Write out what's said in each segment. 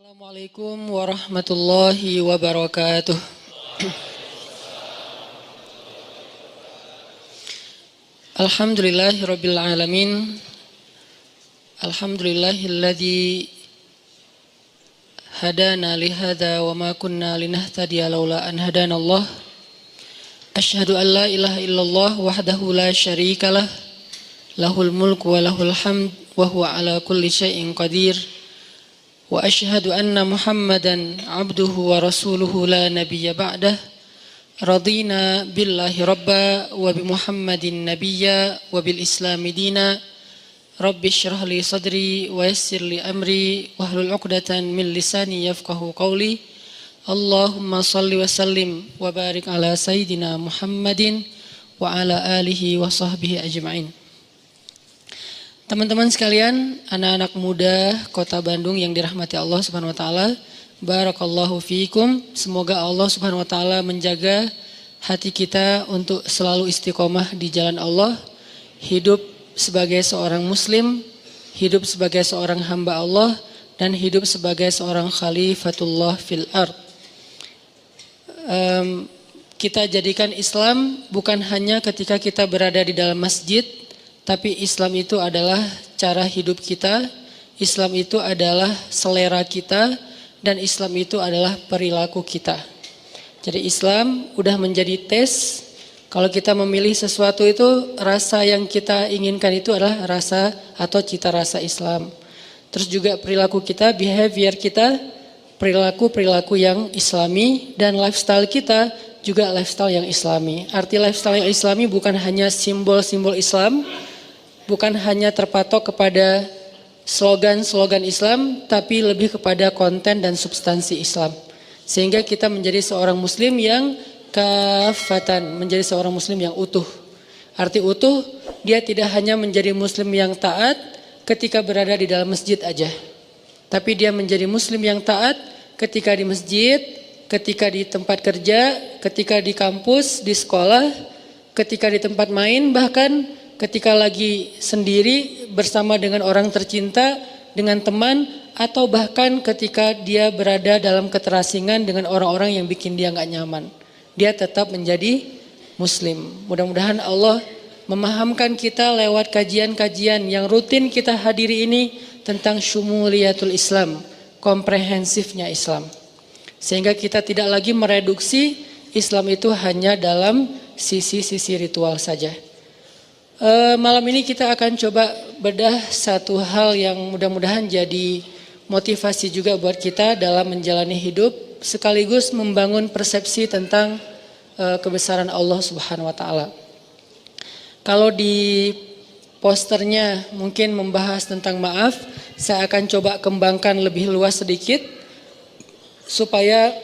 Assalamualaikum warahmatullahi wabarakatuh. Alhamdulillahirabbil alamin. Alhamdulillahilladzi hadana li hadza wa ma kunna linahtadiya laula an hadanallah. Asyhadu an la ilaha illallah wahdahu la syarikalah. Lahul mulku wa lahul hamd wa huwa ala kulli syai'in qadir. Wa asyhadu anna Muhammadan abduhu wa rasuluhu la nabiyya ba'dah. Radina billahi rabba wa bi Muhammadin nabiyya wa bil islami dina. Rabbi syrah li sadri wa yassir li amri wahlul 'uqdatan min lisani yafqahu qawli. Allahumma salli wa sallim wa barik ala sayyidina Muhammadin wa ala alihi wa sahbihi ajma'in. Teman-teman sekalian, anak-anak muda Kota Bandung yang dirahmati Allah Subhanahu wa taala, barakallahu fiikum. Semoga Allah Subhanahu wa taala menjaga hati kita untuk selalu istiqomah di jalan Allah, hidup sebagai seorang muslim, hidup sebagai seorang hamba Allah, dan hidup sebagai seorang khalifatullah fil ard. Kita jadikan Islam bukan hanya ketika kita berada di dalam masjid, tapi Islam itu adalah cara hidup kita, Islam itu adalah selera kita, dan Islam itu adalah perilaku kita. Jadi Islam udah menjadi tes. Kalau kita memilih sesuatu itu, rasa yang kita inginkan itu adalah rasa atau cita rasa Islam. Terus juga perilaku kita, behavior kita, perilaku yang Islami, dan lifestyle kita juga lifestyle yang Islami. Arti lifestyle yang Islami bukan hanya simbol-simbol Islam, bukan hanya terpatok kepada slogan-slogan Islam, tapi lebih kepada konten dan substansi Islam. Sehingga kita menjadi seorang muslim yang kafatan, menjadi seorang muslim yang utuh. Arti utuh, dia tidak hanya menjadi muslim yang taat ketika berada di dalam masjid aja. Tapi dia menjadi muslim yang taat ketika di masjid, ketika di tempat kerja, ketika di kampus, di sekolah, ketika di tempat main, bahkan ketika lagi sendiri bersama dengan orang tercinta, dengan teman, atau bahkan ketika dia berada dalam keterasingan dengan orang-orang yang bikin dia gak nyaman. Dia tetap menjadi muslim. Mudah-mudahan Allah memahamkan kita lewat kajian-kajian yang rutin kita hadiri ini tentang syumuliyatul Islam, komprehensifnya Islam. Sehingga kita tidak lagi mereduksi Islam itu hanya dalam sisi-sisi ritual saja. Malam ini kita akan coba bedah satu hal yang mudah-mudahan jadi motivasi juga buat kita dalam menjalani hidup, sekaligus membangun persepsi tentang kebesaran Allah Subhanahu wa taala. Kalau di posternya mungkin membahas tentang maaf, saya akan coba kembangkan lebih luas sedikit supaya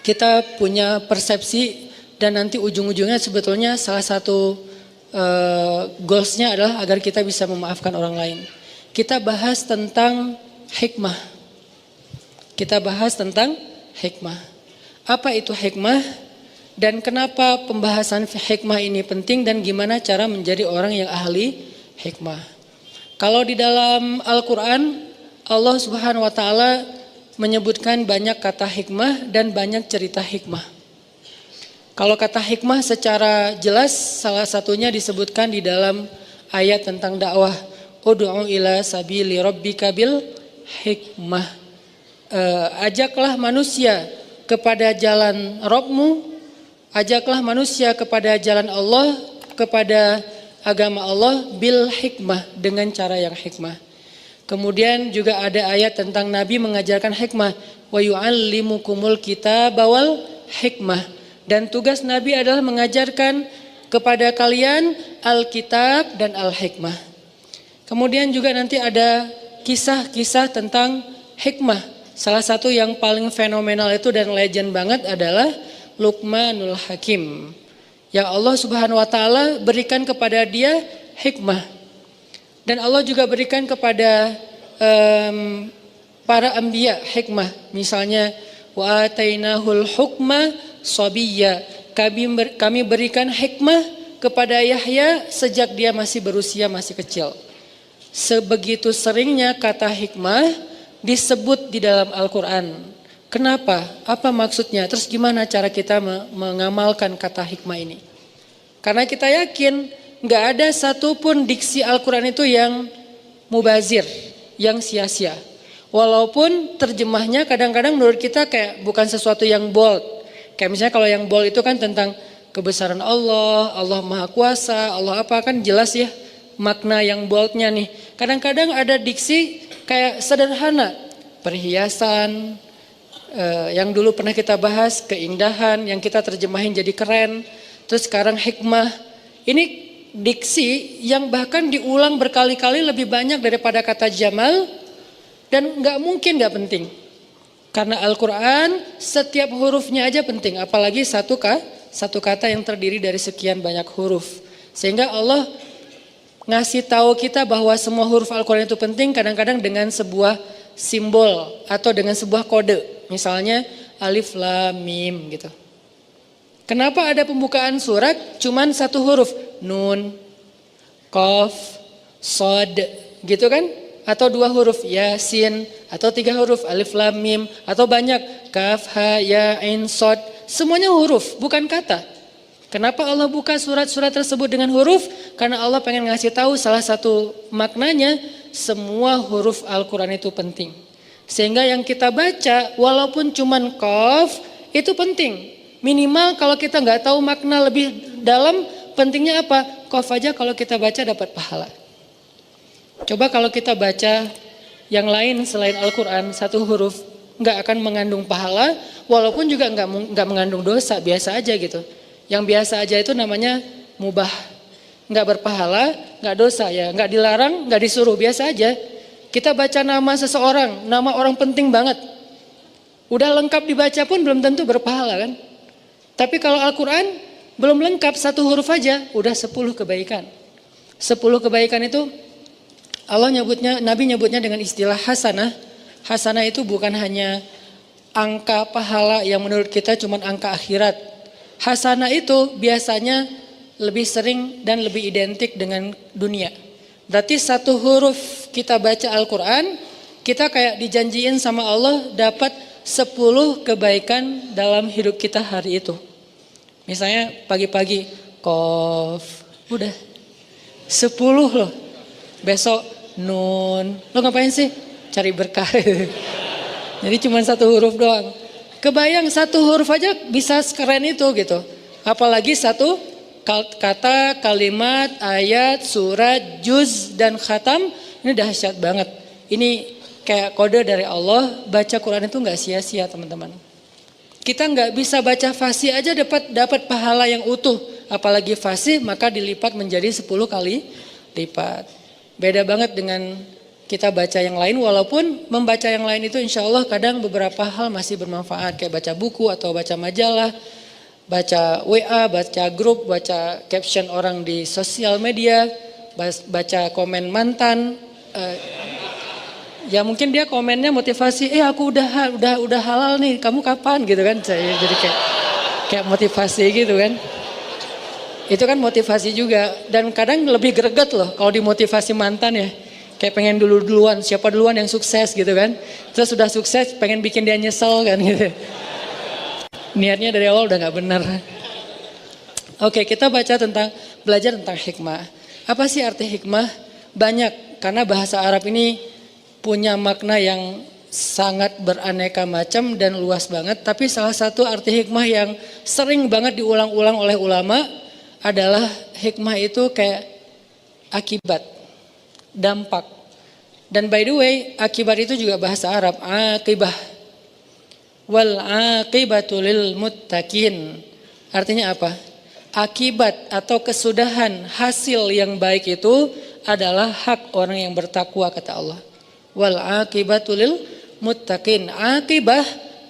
kita punya persepsi, dan nanti ujung-ujungnya sebetulnya salah satu goalsnya adalah agar kita bisa memaafkan orang lain. Kita bahas tentang hikmah. Kita bahas tentang hikmah. Apa itu hikmah dan kenapa pembahasan hikmah ini penting, dan gimana cara menjadi orang yang ahli hikmah. Kalau di dalam Al-Quran, Allah Subhanahu wa taala menyebutkan banyak kata hikmah dan banyak cerita hikmah. Kalau kata hikmah secara jelas salah satunya disebutkan di dalam ayat tentang dakwah. Ud'u ila sabili rabbika bil hikmah. Ajaklah manusia kepada jalan Rabbmu, ajaklah manusia kepada jalan Allah, kepada agama Allah bil hikmah, dengan cara yang hikmah. Kemudian juga ada ayat tentang Nabi mengajarkan hikmah. Wa yu'allimukumul kitaba wal hikmah. Dan tugas Nabi adalah mengajarkan kepada kalian Alkitab dan Al-Hikmah. Kemudian juga nanti ada kisah-kisah tentang hikmah. Salah satu yang paling fenomenal itu dan legend banget adalah Luqmanul Hakim, yang Allah Subhanahu wa taala berikan kepada dia hikmah. Dan Allah juga berikan kepada para anbiya hikmah. Misalnya wa atainahul hukma Sobiyya, kami berikan hikmah kepada Yahya sejak dia masih berusia masih kecil. Sebegitu seringnya kata hikmah disebut di dalam Al-Quran. Kenapa? Apa maksudnya? Terus gimana cara kita mengamalkan kata hikmah ini? Karena kita yakin nggak ada satupun diksi Al-Quran itu yang mubazir, yang sia-sia. Walaupun terjemahnya kadang-kadang menurut kita kayak bukan sesuatu yang bold. Kayak misalnya kalau yang bold itu kan tentang kebesaran Allah, Allah Maha Kuasa, Allah apa, kan jelas ya makna yang boldnya nih. Kadang-kadang ada diksi kayak sederhana, perhiasan, yang dulu pernah kita bahas, keindahan, yang kita terjemahin jadi keren. Terus sekarang hikmah. Ini diksi yang bahkan diulang berkali-kali lebih banyak daripada kata jamal, dan gak mungkin gak penting. Karena Al-Quran setiap hurufnya aja penting, apalagi satu kata yang terdiri dari sekian banyak huruf. Sehingga Allah ngasih tahu kita bahwa semua huruf Al-Quran itu penting kadang-kadang dengan sebuah simbol atau dengan sebuah kode. Misalnya alif lam mim gitu. Kenapa ada pembukaan surat cuman satu huruf? Nun, qaf, sod gitu kan? Atau dua huruf yasin, atau tiga huruf alif lam mim, atau banyak kaf ha ya ain sod, semuanya huruf bukan kata. Kenapa Allah buka surat-surat tersebut dengan huruf? Karena Allah pengen ngasih tahu salah satu maknanya, semua huruf Al-Quran itu penting. Sehingga yang kita baca walaupun cuman qaf itu penting. Minimal kalau kita nggak tahu makna lebih dalam, pentingnya apa? Qaf aja kalau kita baca dapat pahala. Coba kalau kita baca yang lain selain Al-Quran, satu huruf nggak akan mengandung pahala, walaupun juga nggak mengandung dosa, biasa aja gitu. Yang biasa aja itu namanya mubah, nggak berpahala, nggak dosa ya, nggak dilarang, nggak disuruh, biasa aja. Kita baca nama seseorang, nama orang penting banget, udah lengkap dibaca pun belum tentu berpahala kan. Tapi kalau Al-Quran belum lengkap, satu huruf aja udah 10 kebaikan. 10 kebaikan itu Allah nyebutnya, Nabi nyebutnya dengan istilah hasanah. Hasanah itu bukan hanya angka pahala yang menurut kita cuma angka akhirat. Hasanah itu biasanya lebih sering dan lebih identik dengan dunia. Berarti satu huruf kita baca Al-Quran, kita kayak dijanjiin sama Allah dapat 10 kebaikan dalam hidup kita hari itu. Misalnya pagi-pagi, qaf, udah 10 loh. Besok nun, lo ngapain sih? Cari berkah. Jadi cuma satu huruf doang. Kebayang satu huruf aja bisa sekeren itu gitu. Apalagi satu kata, kalimat, ayat, surat, juz, dan khatam. Ini dahsyat banget. Ini kayak kode dari Allah. Baca Quran itu gak sia-sia teman-teman. Kita gak bisa baca fasih aja dapat pahala yang utuh. Apalagi fasih maka dilipat menjadi 10 kali lipat. Beda banget dengan kita baca yang lain, walaupun membaca yang lain itu insya Allah kadang beberapa hal masih bermanfaat. Kayak baca buku atau baca majalah, baca WA, baca grup, baca caption orang di sosial media, baca komen mantan. Ya mungkin dia komennya motivasi, aku udah halal nih, kamu kapan gitu kan. Jadi kayak motivasi gitu kan. Itu kan motivasi juga, dan kadang lebih greget loh kalau dimotivasi mantan ya. Kayak pengen duluan, siapa duluan yang sukses gitu kan. Terus sudah sukses pengen bikin dia nyesel kan gitu. Niatnya dari awal udah gak benar. Oke, kita belajar tentang hikmah. Apa sih arti hikmah? Banyak, karena bahasa Arab ini punya makna yang sangat beraneka macam dan luas banget. Tapi salah satu arti hikmah yang sering banget diulang-ulang oleh ulama adalah hikmah itu kayak akibat, dampak. Dan by the way, akibat itu juga bahasa Arab, akibah. Wal akibatu lil muttaqin. Artinya apa? Akibat atau kesudahan, hasil yang baik itu adalah hak orang yang bertakwa, kata Allah. Wal akibatu lil muttaqin.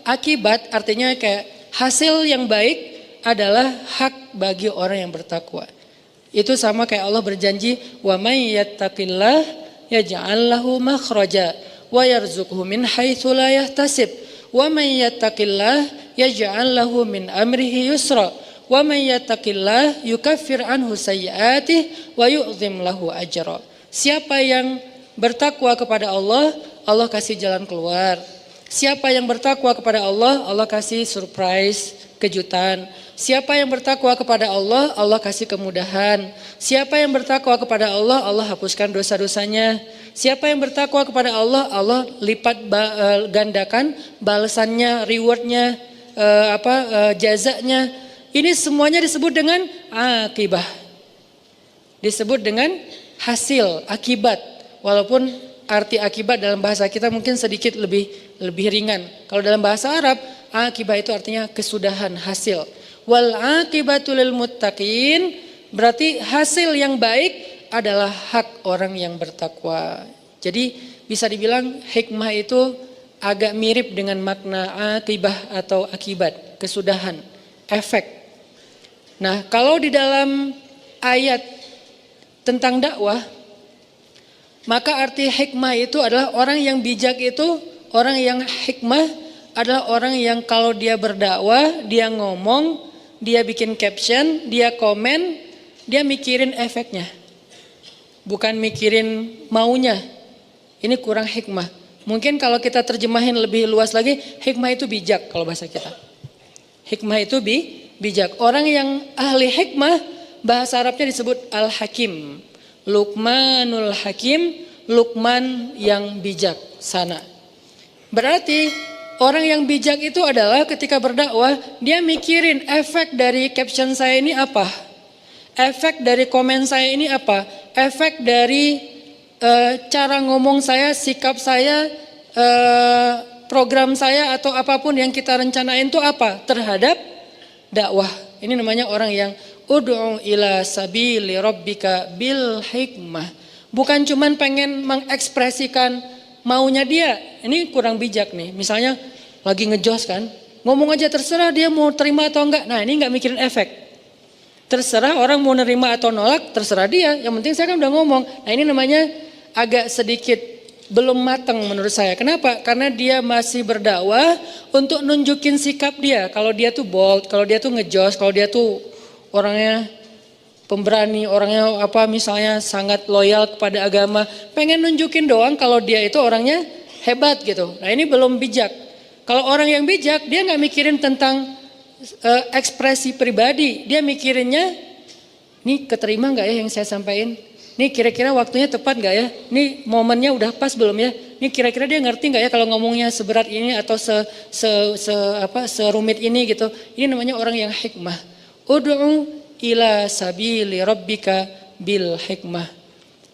Akibat artinya kayak hasil yang baik adalah hak bagi orang yang bertakwa. Itu sama kayak Allah berjanji, wa may yattaqillah yaj'al lahu makhraja wa yarzuqhu min haitsu la yahtasib. Wa may yattaqillah yaj'al lahu min amrihi yusra. Wa may yattaqillah yukaffir anhu sayyi'atihi wa yu'zim lahu ajra. Siapa yang bertakwa kepada Allah, Allah kasih jalan keluar. Siapa yang bertakwa kepada Allah, Allah kasih surprise, kejutan. Siapa yang bertakwa kepada Allah, Allah kasih kemudahan. Siapa yang bertakwa kepada Allah, Allah hapuskan dosa-dosanya. Siapa yang bertakwa kepada Allah, Allah lipat gandakan balasannya, rewardnya, jazanya. Ini semuanya disebut dengan akibah. Disebut dengan hasil, akibat. Walaupun arti akibat dalam bahasa kita mungkin sedikit lebih ringan. Kalau dalam bahasa Arab, akibah itu artinya kesudahan, hasil. Wal akibatul lil muttaqin, berarti hasil yang baik adalah hak orang yang bertakwa. Jadi bisa dibilang hikmah itu agak mirip dengan makna akibah atau akibat, kesudahan, efek. Nah, kalau di dalam ayat tentang dakwah, maka arti hikmah itu adalah orang yang bijak itu, orang yang hikmah adalah orang yang kalau dia berdakwah, dia ngomong, dia bikin caption, dia komen, dia mikirin efeknya. Bukan mikirin maunya. Ini kurang hikmah. Mungkin kalau kita terjemahin lebih luas lagi, hikmah itu bijak kalau bahasa kita. Hikmah itu bijak. Orang yang ahli hikmah, bahasa Arabnya disebut al-hakim. Luqmanul hakim, Luqman yang bijak sana. Berarti orang yang bijak itu adalah ketika berdakwah, dia mikirin efek dari caption saya ini apa? Efek dari komen saya ini apa? Efek dari cara ngomong saya, sikap saya, program saya atau apapun yang kita rencanain itu apa? Terhadap dakwah. Ini namanya orang yang ud'u ila sabili rabbika bil hikmah. Bukan cuman pengen mengekspresikan maunya dia. Ini kurang bijak nih. Misalnya lagi ngejos kan, ngomong aja terserah dia mau terima atau enggak. Nah, ini enggak mikirin efek. Terserah orang mau nerima atau nolak, terserah dia. Yang penting saya kan udah ngomong. Nah, ini namanya agak sedikit belum matang menurut saya. Kenapa? Karena dia masih berdakwah untuk nunjukin sikap dia. Kalau dia tuh bold, kalau dia tuh ngejos, kalau dia tuh orangnya pemberani, orangnya misalnya sangat loyal kepada agama, pengen nunjukin doang kalau dia itu orangnya hebat gitu. Nah, ini belum bijak. Kalau orang yang bijak, dia nggak mikirin tentang ekspresi pribadi, dia mikirinnya, ini keterima nggak ya yang saya sampaikan? Ini kira-kira waktunya tepat nggak ya? Ini momennya udah pas belum ya? Ini kira-kira dia ngerti nggak ya kalau ngomongnya seberat ini atau serumit ini gitu? Ini namanya orang yang hikmah. Ud'u ila sabili rabbika bil hikmah.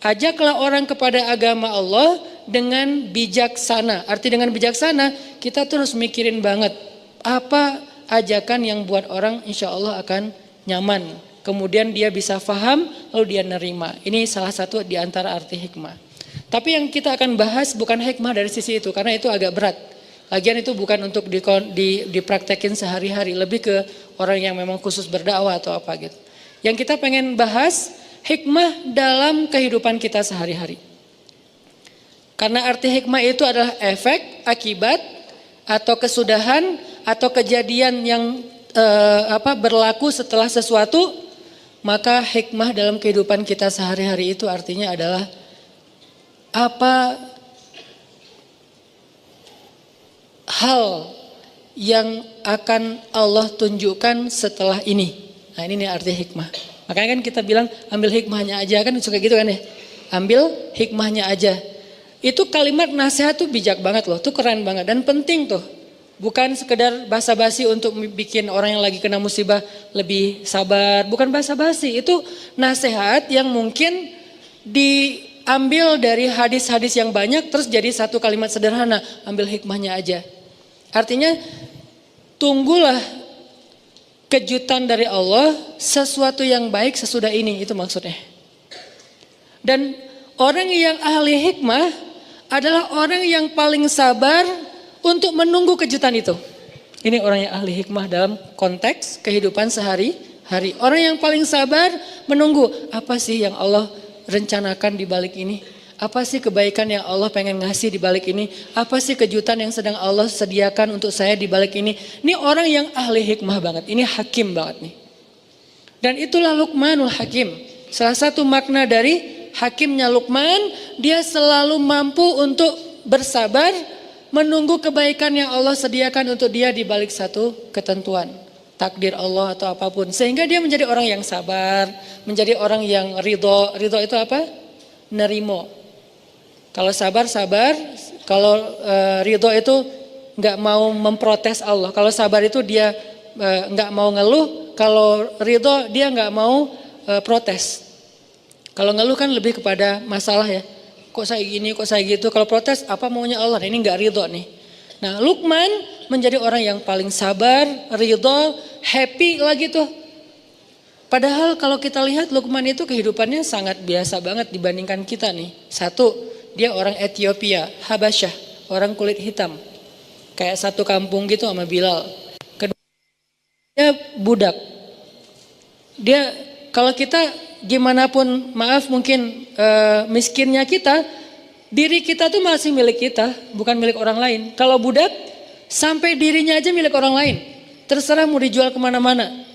Ajaklah orang kepada agama Allah dengan bijaksana. Arti dengan bijaksana, kita terus mikirin banget apa ajakan yang buat orang insya Allah akan nyaman. Kemudian dia bisa faham, lalu dia nerima. Ini salah satu di antara arti hikmah. Tapi yang kita akan bahas bukan hikmah dari sisi itu, karena itu agak berat. Lagian itu bukan untuk dipraktekin sehari-hari, lebih ke orang yang memang khusus berdakwah atau apa gitu. Yang kita pengen bahas hikmah dalam kehidupan kita sehari-hari. Karena arti hikmah itu adalah efek, akibat, atau kesudahan, atau kejadian yang berlaku setelah sesuatu. Maka hikmah dalam kehidupan kita sehari-hari itu artinya adalah apa hal yang akan Allah tunjukkan setelah ini. Nah, ini nih arti hikmah. Makanya kan kita bilang ambil hikmahnya aja, kan suka gitu kan ya. Ambil hikmahnya aja. Itu kalimat nasihat tuh bijak banget loh, tuh keren banget dan penting tuh. Bukan sekedar basa-basi untuk bikin orang yang lagi kena musibah lebih sabar. Bukan basa-basi, itu nasihat yang mungkin diambil dari hadis-hadis yang banyak terus jadi satu kalimat sederhana. Ambil hikmahnya aja. Artinya tunggulah kejutan dari Allah, sesuatu yang baik sesudah ini, itu maksudnya. Dan orang yang ahli hikmah adalah orang yang paling sabar untuk menunggu kejutan itu. Ini orang yang ahli hikmah dalam konteks kehidupan sehari-hari. Orang yang paling sabar menunggu, apa sih yang Allah rencanakan di balik ini? Apa sih kebaikan yang Allah pengen ngasih di balik ini? Apa sih kejutan yang sedang Allah sediakan untuk saya di balik ini? Ini orang yang ahli hikmah banget, ini hakim banget nih. Dan itulah Luqmanul Hakim. Salah satu makna dari hakimnya Luqman, dia selalu mampu untuk bersabar menunggu kebaikan yang Allah sediakan untuk dia di balik satu ketentuan, takdir Allah atau apapun. Sehingga dia menjadi orang yang sabar, menjadi orang yang ridho. Ridho itu apa? Nerimo. Kalau sabar, kalau ridho itu nggak mau memprotes Allah. Kalau sabar itu dia nggak mau ngeluh, kalau ridho dia nggak mau protes. Kalau ngeluh kan lebih kepada masalah ya. Kok saya gini, kok saya gitu. Kalau protes, apa maunya Allah? Ini nggak ridho nih. Nah, Luqman menjadi orang yang paling sabar, ridho, happy lagi tuh. Padahal kalau kita lihat Luqman itu kehidupannya sangat biasa banget dibandingkan kita nih. Satu, dia orang Ethiopia, Habasyah, orang kulit hitam. Kayak satu kampung gitu sama Bilal. Kedua, dia budak. Dia, kalau kita gimana pun, maaf mungkin miskinnya kita, diri kita tuh masih milik kita, bukan milik orang lain. Kalau budak, sampai dirinya aja milik orang lain. Terserah mau dijual kemana-mana.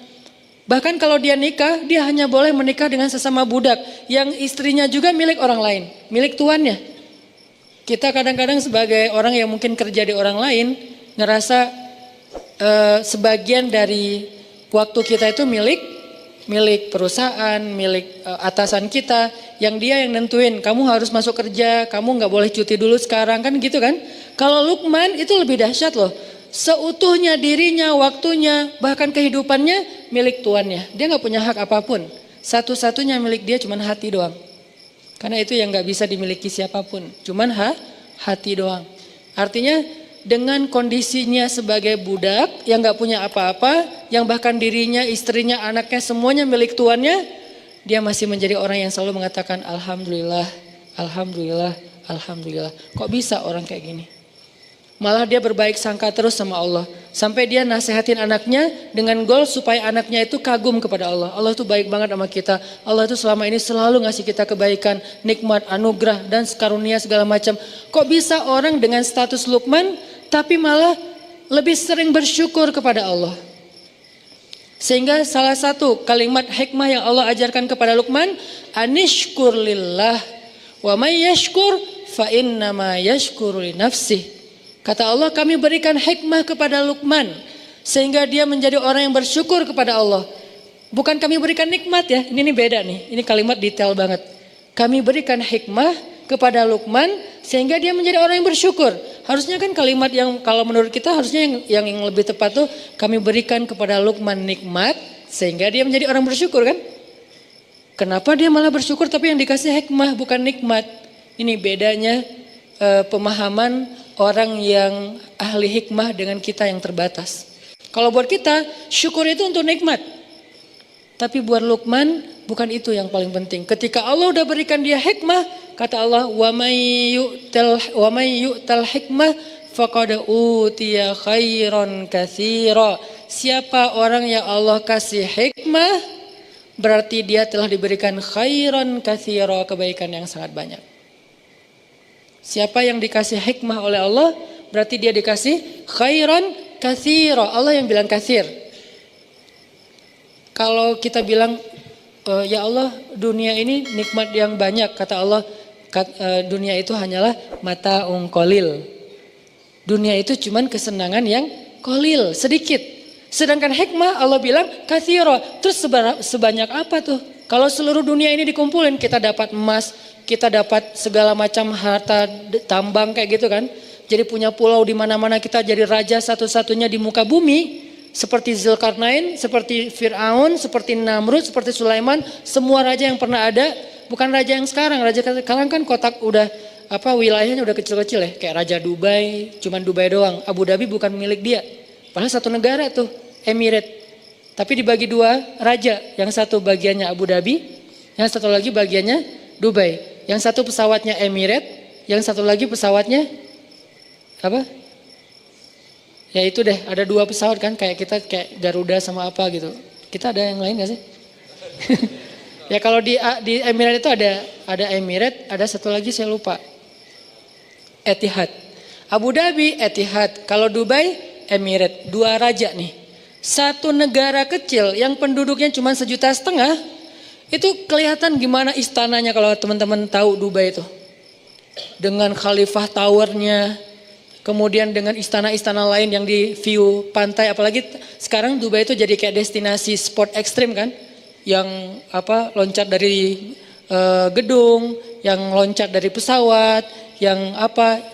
Bahkan kalau dia nikah, dia hanya boleh menikah dengan sesama budak, yang istrinya juga milik orang lain, milik tuannya. Kita kadang-kadang sebagai orang yang mungkin kerja di orang lain, ngerasa sebagian dari waktu kita itu milik perusahaan, milik atasan kita, yang dia yang nentuin, kamu harus masuk kerja, kamu nggak boleh cuti dulu sekarang, kan gitu kan. Kalau Luqman itu lebih dahsyat loh, seutuhnya dirinya, waktunya, bahkan kehidupannya milik tuannya. Dia nggak punya hak apapun, satu-satunya milik dia cuma hati doang. Karena itu yang nggak bisa dimiliki siapapun, cuman hati doang. Artinya dengan kondisinya sebagai budak yang gak punya apa-apa, yang bahkan dirinya, istrinya, anaknya semuanya milik tuannya, dia masih menjadi orang yang selalu mengatakan Alhamdulillah, Alhamdulillah, Alhamdulillah. Kok bisa orang kayak gini? Malah dia berbaik sangka terus sama Allah. Sampai dia nasihatin anaknya dengan goal supaya anaknya itu kagum kepada Allah. Allah itu baik banget sama kita. Allah itu selama ini selalu ngasih kita kebaikan, nikmat, anugerah, dan karunia segala macam. Kok bisa orang dengan status Luqman tapi malah lebih sering bersyukur kepada Allah. Sehingga salah satu kalimat hikmah yang Allah ajarkan kepada Luqman, anishkur lillah wa may yashkur fa innama yashkuru li nafsih. Kata Allah, kami berikan hikmah kepada Luqman sehingga dia menjadi orang yang bersyukur kepada Allah. Bukan kami berikan nikmat ya, ini beda nih. Ini kalimat detail banget. Kami berikan hikmah kepada Luqman sehingga dia menjadi orang yang bersyukur. Harusnya kan kalimat yang kalau menurut kita harusnya yang lebih tepat tuh kami berikan kepada Luqman nikmat sehingga dia menjadi orang bersyukur kan? Kenapa dia malah bersyukur tapi yang dikasih hikmah bukan nikmat? Ini bedanya pemahaman orang yang ahli hikmah dengan kita yang terbatas. Kalau buat kita syukur itu untuk nikmat. Tapi buat Luqman bukan itu yang paling penting. Ketika Allah udah berikan dia hikmah, kata Allah, wa may yu'tal hikmah faqad utiya khairan katsira. Siapa orang yang Allah kasih hikmah, berarti dia telah diberikan khairan katsira, kebaikan yang sangat banyak. Siapa yang dikasih hikmah oleh Allah, berarti dia dikasih khairan katsira. Allah yang bilang katsir. Kalau kita bilang ya Allah, dunia ini nikmat yang banyak, kata Allah, dunia itu hanyalah mata'un qalil. Dunia itu cuman kesenangan yang qalil, sedikit. Sedangkan hikmah Allah bilang katsira. Terus sebanyak apa tuh? Kalau seluruh dunia ini dikumpulin, kita dapat emas, kita dapat segala macam harta tambang kayak gitu kan. Jadi punya pulau di mana-mana, kita jadi raja satu-satunya di muka bumi. Seperti Zulkarnain, seperti Fir'aun, seperti Namrud, seperti Sulaiman, semua raja yang pernah ada, bukan raja yang sekarang. Raja sekarang kan kotak udah wilayahnya udah kecil-kecil ya, kayak Raja Dubai, cuman Dubai doang. Abu Dhabi bukan milik dia. Padahal satu negara tuh, Emirat. Tapi dibagi dua raja, yang satu bagiannya Abu Dhabi, yang satu lagi bagiannya Dubai. Yang satu pesawatnya Emirat, yang satu lagi pesawatnya apa? Ya itu deh, ada dua pesawat kan, kayak kita kayak Garuda sama apa gitu. Kita ada yang lain gak sih? Ya kalau di Emirat itu ada Emirat, ada satu lagi saya lupa. Etihad. Abu Dhabi Etihad, kalau Dubai Emirat. Dua raja nih. Satu negara kecil yang penduduknya cuma 1,5 juta, itu kelihatan gimana istananya kalau teman-teman tahu Dubai itu. dengan Khalifah Towernya, kemudian dengan istana-istana lain yang di view pantai, apalagi sekarang Dubai itu jadi kayak destinasi sport ekstrim kan, yang loncat dari gedung, yang loncat dari pesawat, yang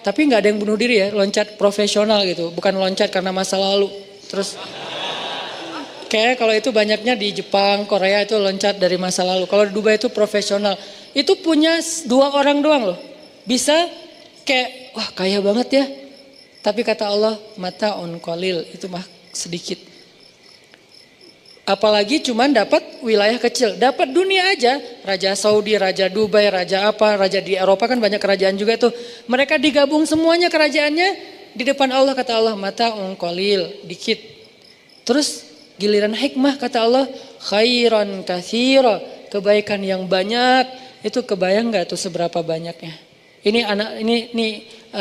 tapi nggak ada yang bunuh diri ya, loncat profesional gitu, bukan loncat karena masa lalu. Terus kayak kalau itu banyaknya di Jepang, Korea itu loncat dari masa lalu. Kalau di Dubai itu profesional. Itu punya 2 orang doang loh. Bisa kayak wah kaya banget ya. Tapi kata Allah mata on qalil, itu mah sedikit. Apalagi cuman dapat wilayah kecil, dapat dunia aja. Raja Saudi, Raja Dubai, Raja di Eropa kan banyak kerajaan juga tuh. Mereka digabung semuanya kerajaannya di depan Allah, kata Allah mata on qalil, dikit. Terus giliran hikmah kata Allah khairan katsira, kebaikan yang banyak. Itu kebayang nggak tuh seberapa banyaknya? Ini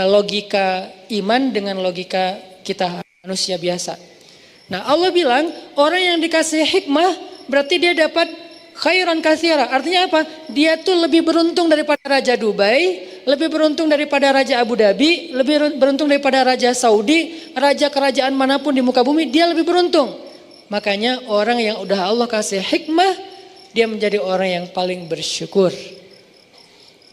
logika iman dengan logika kita manusia biasa. Nah Allah bilang orang yang dikasih hikmah berarti dia dapat khairan katsira. Artinya apa? Dia tuh lebih beruntung daripada Raja Dubai, lebih beruntung daripada Raja Abu Dhabi, lebih beruntung daripada Raja Saudi, raja kerajaan manapun di muka bumi, dia lebih beruntung. Makanya orang yang udah Allah kasih hikmah, dia menjadi orang yang paling bersyukur.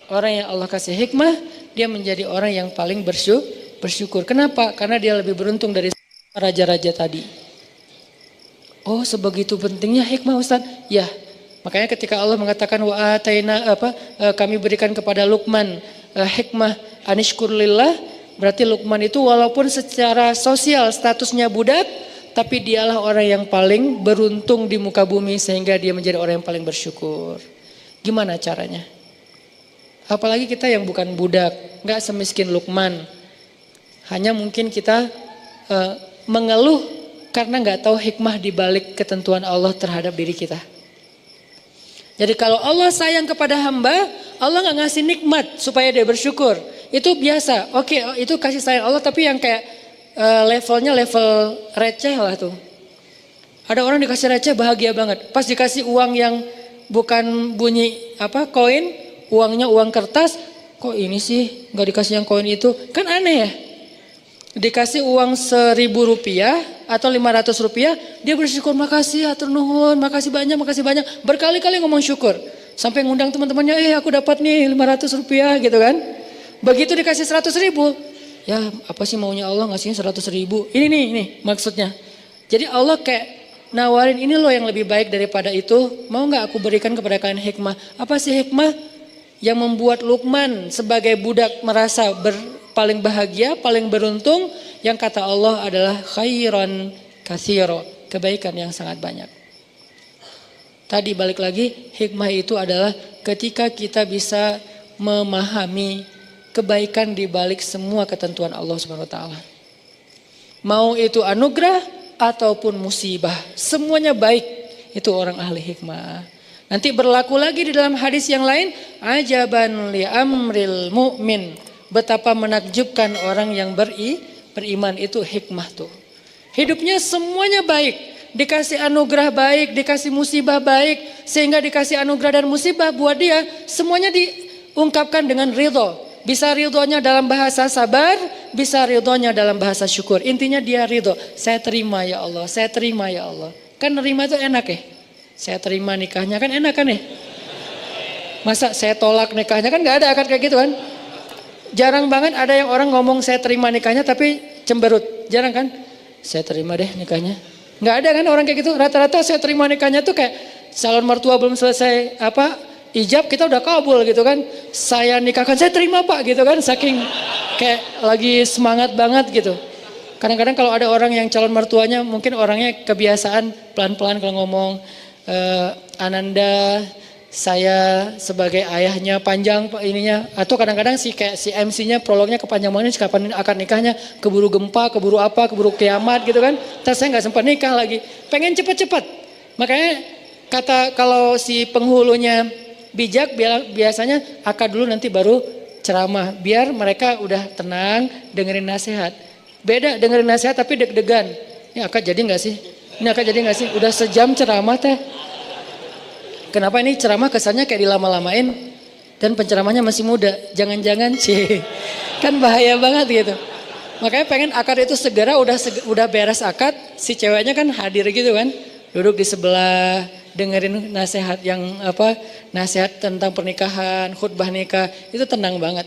Orang yang Allah kasih hikmah, dia menjadi orang yang paling bersyukur. Kenapa? Karena dia lebih beruntung dari raja-raja tadi. Oh, sebegitu pentingnya hikmah Ustaz? Ya. Makanya ketika Allah mengatakan kami berikan kepada Luqman hikmah anishkurlillah, berarti Luqman itu walaupun secara sosial statusnya budak, tapi dialah orang yang paling beruntung di muka bumi sehingga dia menjadi orang yang paling bersyukur. Gimana caranya? Apalagi kita yang bukan budak, gak semiskin Luqman. Hanya mungkin kita mengeluh karena gak tahu hikmah di balik ketentuan Allah terhadap diri kita. Jadi kalau Allah sayang kepada hamba, Allah gak ngasih nikmat supaya dia bersyukur. Itu biasa, oke, itu kasih sayang Allah, tapi yang kayak levelnya level receh lah tuh. Ada orang dikasih receh bahagia banget. Pas dikasih uang yang bukan bunyi koin, uangnya uang kertas, kok ini sih nggak dikasih yang koin itu? Kan aneh ya. Dikasih uang 1.000 rupiah atau 500 rupiah, dia bersyukur, makasih hatur nuhun, makasih banyak. Berkali-kali ngomong syukur. Sampai ngundang teman-temannya, aku dapat nih 500 rupiah gitu kan. Begitu dikasih 100.000, ya apa sih maunya Allah ngasihnya 100.000. Ini nih maksudnya. Jadi Allah kayak nawarin, ini loh yang lebih baik daripada itu. Mau gak aku berikan kepada kalian hikmah? Apa sih hikmah? Yang membuat Luqman sebagai budak merasa paling bahagia, paling beruntung. Yang kata Allah adalah khairan katsira, kebaikan yang sangat banyak. Tadi balik lagi, hikmah itu adalah ketika kita bisa memahami kebaikan di balik semua ketentuan Allah Subhanahu wa taala. Mau itu anugerah ataupun musibah, semuanya baik. Itu orang ahli hikmah. Nanti berlaku lagi di dalam hadis yang lain, ajaban li amril mu'min. Betapa menakjubkan orang yang beriman, itu hikmah tuh. Hidupnya semuanya baik, dikasih anugerah baik, dikasih musibah baik, sehingga dikasih anugerah dan musibah buat dia semuanya diungkapkan dengan ridho. Bisa ridhonya dalam bahasa sabar, bisa ridhonya dalam bahasa syukur. Intinya dia ridho. Saya terima ya Allah, saya terima ya Allah. Kan nerima itu enak ya. Saya terima nikahnya kan enak kan ya. Masa saya tolak nikahnya kan gak ada akad kayak gitu kan. Jarang banget ada yang orang ngomong saya terima nikahnya tapi cemberut. Jarang kan. Saya terima deh nikahnya. Gak ada kan orang kayak gitu. Rata-rata saya terima nikahnya tuh kayak calon mertua belum selesai ijab kita udah kabul gitu kan. Saya nikahkan, saya terima Pak gitu kan. Saking kayak lagi semangat banget gitu. Kadang-kadang kalau ada orang yang calon mertuanya mungkin orangnya kebiasaan pelan-pelan kalau ngomong, Ananda, saya sebagai ayahnya panjang ininya, atau kadang-kadang si MC-nya prolognya kepanjang banget, kapan akan nikahnya, keburu gempa, keburu apa, keburu kiamat gitu kan. Terus saya nggak sempat nikah lagi, pengen cepet-cepet. Makanya kalau si penghulunya bijak, biasanya akad dulu nanti baru ceramah, biar mereka udah tenang dengerin nasihat. Beda dengerin nasihat tapi deg-degan. Ini akad jadi nggak sih? Ini akad jadi nggak sih? Udah sejam ceramah teh. Kenapa ini ceramah kesannya kayak dilama-lamain? dan penceramahnya masih muda. Jangan-jangan kan bahaya banget gitu. Makanya pengen akad itu segera udah beres akad, si ceweknya kan hadir gitu kan. Duduk di sebelah, dengerin nasihat nasihat tentang pernikahan, khutbah nikah, itu tenang banget.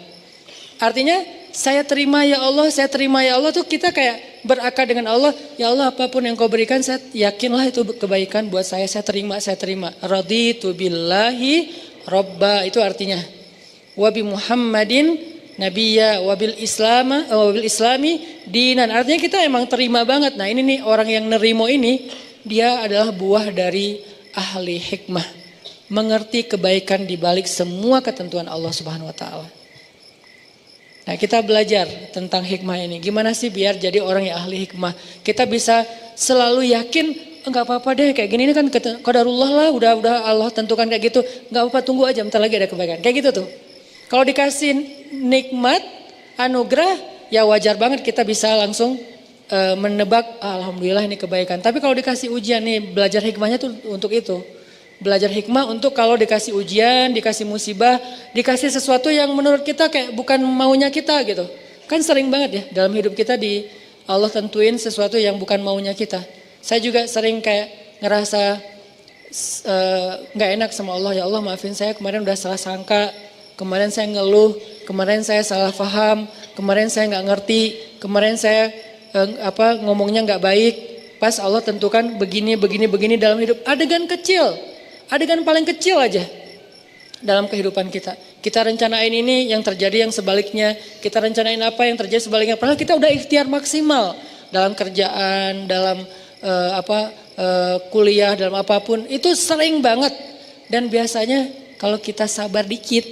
Artinya saya terima ya Allah tuh kita kayak berakad dengan Allah. Ya Allah, apapun yang kau berikan saya yakinlah itu kebaikan buat saya terima. Raditu billahi robba, itu artinya wabi Muhammadin nabiyya wabil islami dinan. Artinya kita emang terima banget. Nah ini nih orang yang nerimo ini, dia adalah buah dari ahli hikmah, mengerti kebaikan di balik semua ketentuan Allah Subhanahu wa taala. Nah, kita belajar tentang hikmah ini. Gimana sih biar jadi orang yang ahli hikmah? Kita bisa selalu yakin, enggak apa-apa deh kayak gini, ini kan qadarullah lah, udah Allah tentukan kayak gitu. Enggak apa-apa, tunggu aja bentar lagi ada kebaikan. Kayak gitu tuh. Kalau dikasih nikmat, anugerah, ya wajar banget kita bisa langsung menebak, alhamdulillah ini kebaikan. Tapi kalau dikasih ujian nih, belajar hikmahnya tuh untuk itu. Belajar hikmah untuk kalau dikasih ujian, dikasih musibah, dikasih sesuatu yang menurut kita kayak bukan maunya kita gitu. Kan sering banget ya dalam hidup kita Allah tentuin sesuatu yang bukan maunya kita. Saya juga sering kayak ngerasa gak enak sama Allah. Ya Allah, maafin saya, kemarin udah salah sangka, kemarin saya ngeluh, kemarin saya salah paham, kemarin saya gak ngerti, kemarin saya ngomongnya gak baik. Pas Allah tentukan begini dalam hidup. Adegan paling kecil aja dalam kehidupan kita. Kita rencanain ini, yang terjadi yang sebaliknya. Kita rencanain apa, yang terjadi sebaliknya. Padahal kita udah ikhtiar maksimal dalam kerjaan, dalam kuliah, dalam apapun. Itu sering banget. Dan biasanya kalau kita sabar dikit,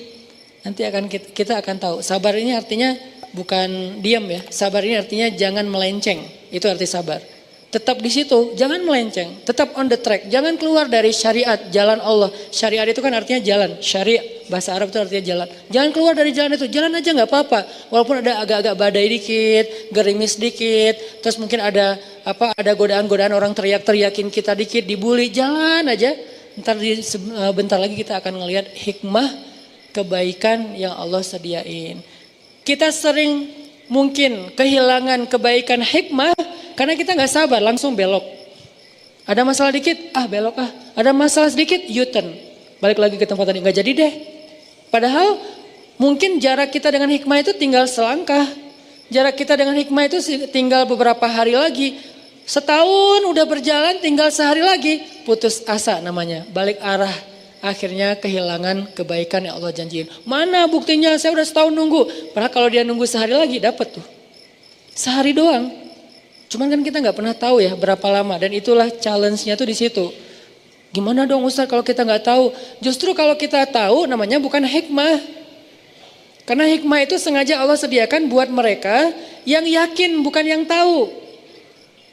nanti kita akan tahu. Sabar ini artinya bukan diam ya. Sabar ini artinya jangan melenceng. Itu arti sabar. Tetap di situ, jangan melenceng, tetap on the track, jangan keluar dari syariat, jalan Allah. Syariat itu kan artinya jalan, syariat bahasa Arab itu artinya jalan. Jangan keluar dari jalan itu, jalan aja nggak apa-apa. Walaupun ada agak-agak badai dikit, gerimis dikit, terus mungkin ada godaan-godaan orang teriak-teriakin kita dikit, dibully, jalan aja. Bentar lagi kita akan ngelihat hikmah kebaikan yang Allah sediain. Kita sering mungkin kehilangan kebaikan hikmah karena kita nggak sabar, langsung belok. Ada masalah dikit, belok . Ada masalah sedikit, U-turn. Balik lagi ke tempat tadi, nggak jadi deh. Padahal mungkin jarak kita dengan hikmah itu tinggal selangkah. Jarak kita dengan hikmah itu tinggal beberapa hari lagi. Setahun udah berjalan, tinggal sehari lagi. Putus asa namanya, balik arah. Akhirnya kehilangan kebaikan yang Allah janjiin. Mana buktinya, saya udah setahun nunggu. Padahal kalau dia nunggu sehari lagi, dapat tuh. Sehari doang. Cuman kan kita nggak pernah tahu ya berapa lama, dan itulah challenge-nya tuh di situ. Gimana dong Ustaz kalau kita nggak tahu? Justru kalau kita tahu namanya bukan hikmah. Karena hikmah itu sengaja Allah sediakan buat mereka yang yakin, bukan yang tahu.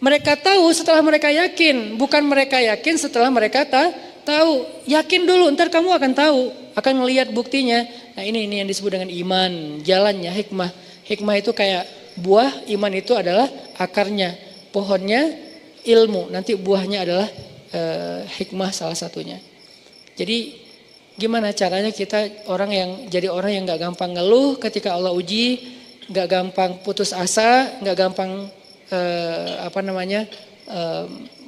Mereka tahu setelah mereka yakin, bukan mereka yakin setelah mereka tahu. Yakin dulu, ntar kamu akan tahu, akan ngelihat buktinya. Nah ini yang disebut dengan iman, jalannya hikmah. Hikmah itu kayak buah, iman itu adalah akarnya, pohonnya ilmu, nanti buahnya adalah hikmah salah satunya. Jadi gimana caranya kita jadi orang yang gak gampang ngeluh ketika Allah uji, gak gampang putus asa, gak gampang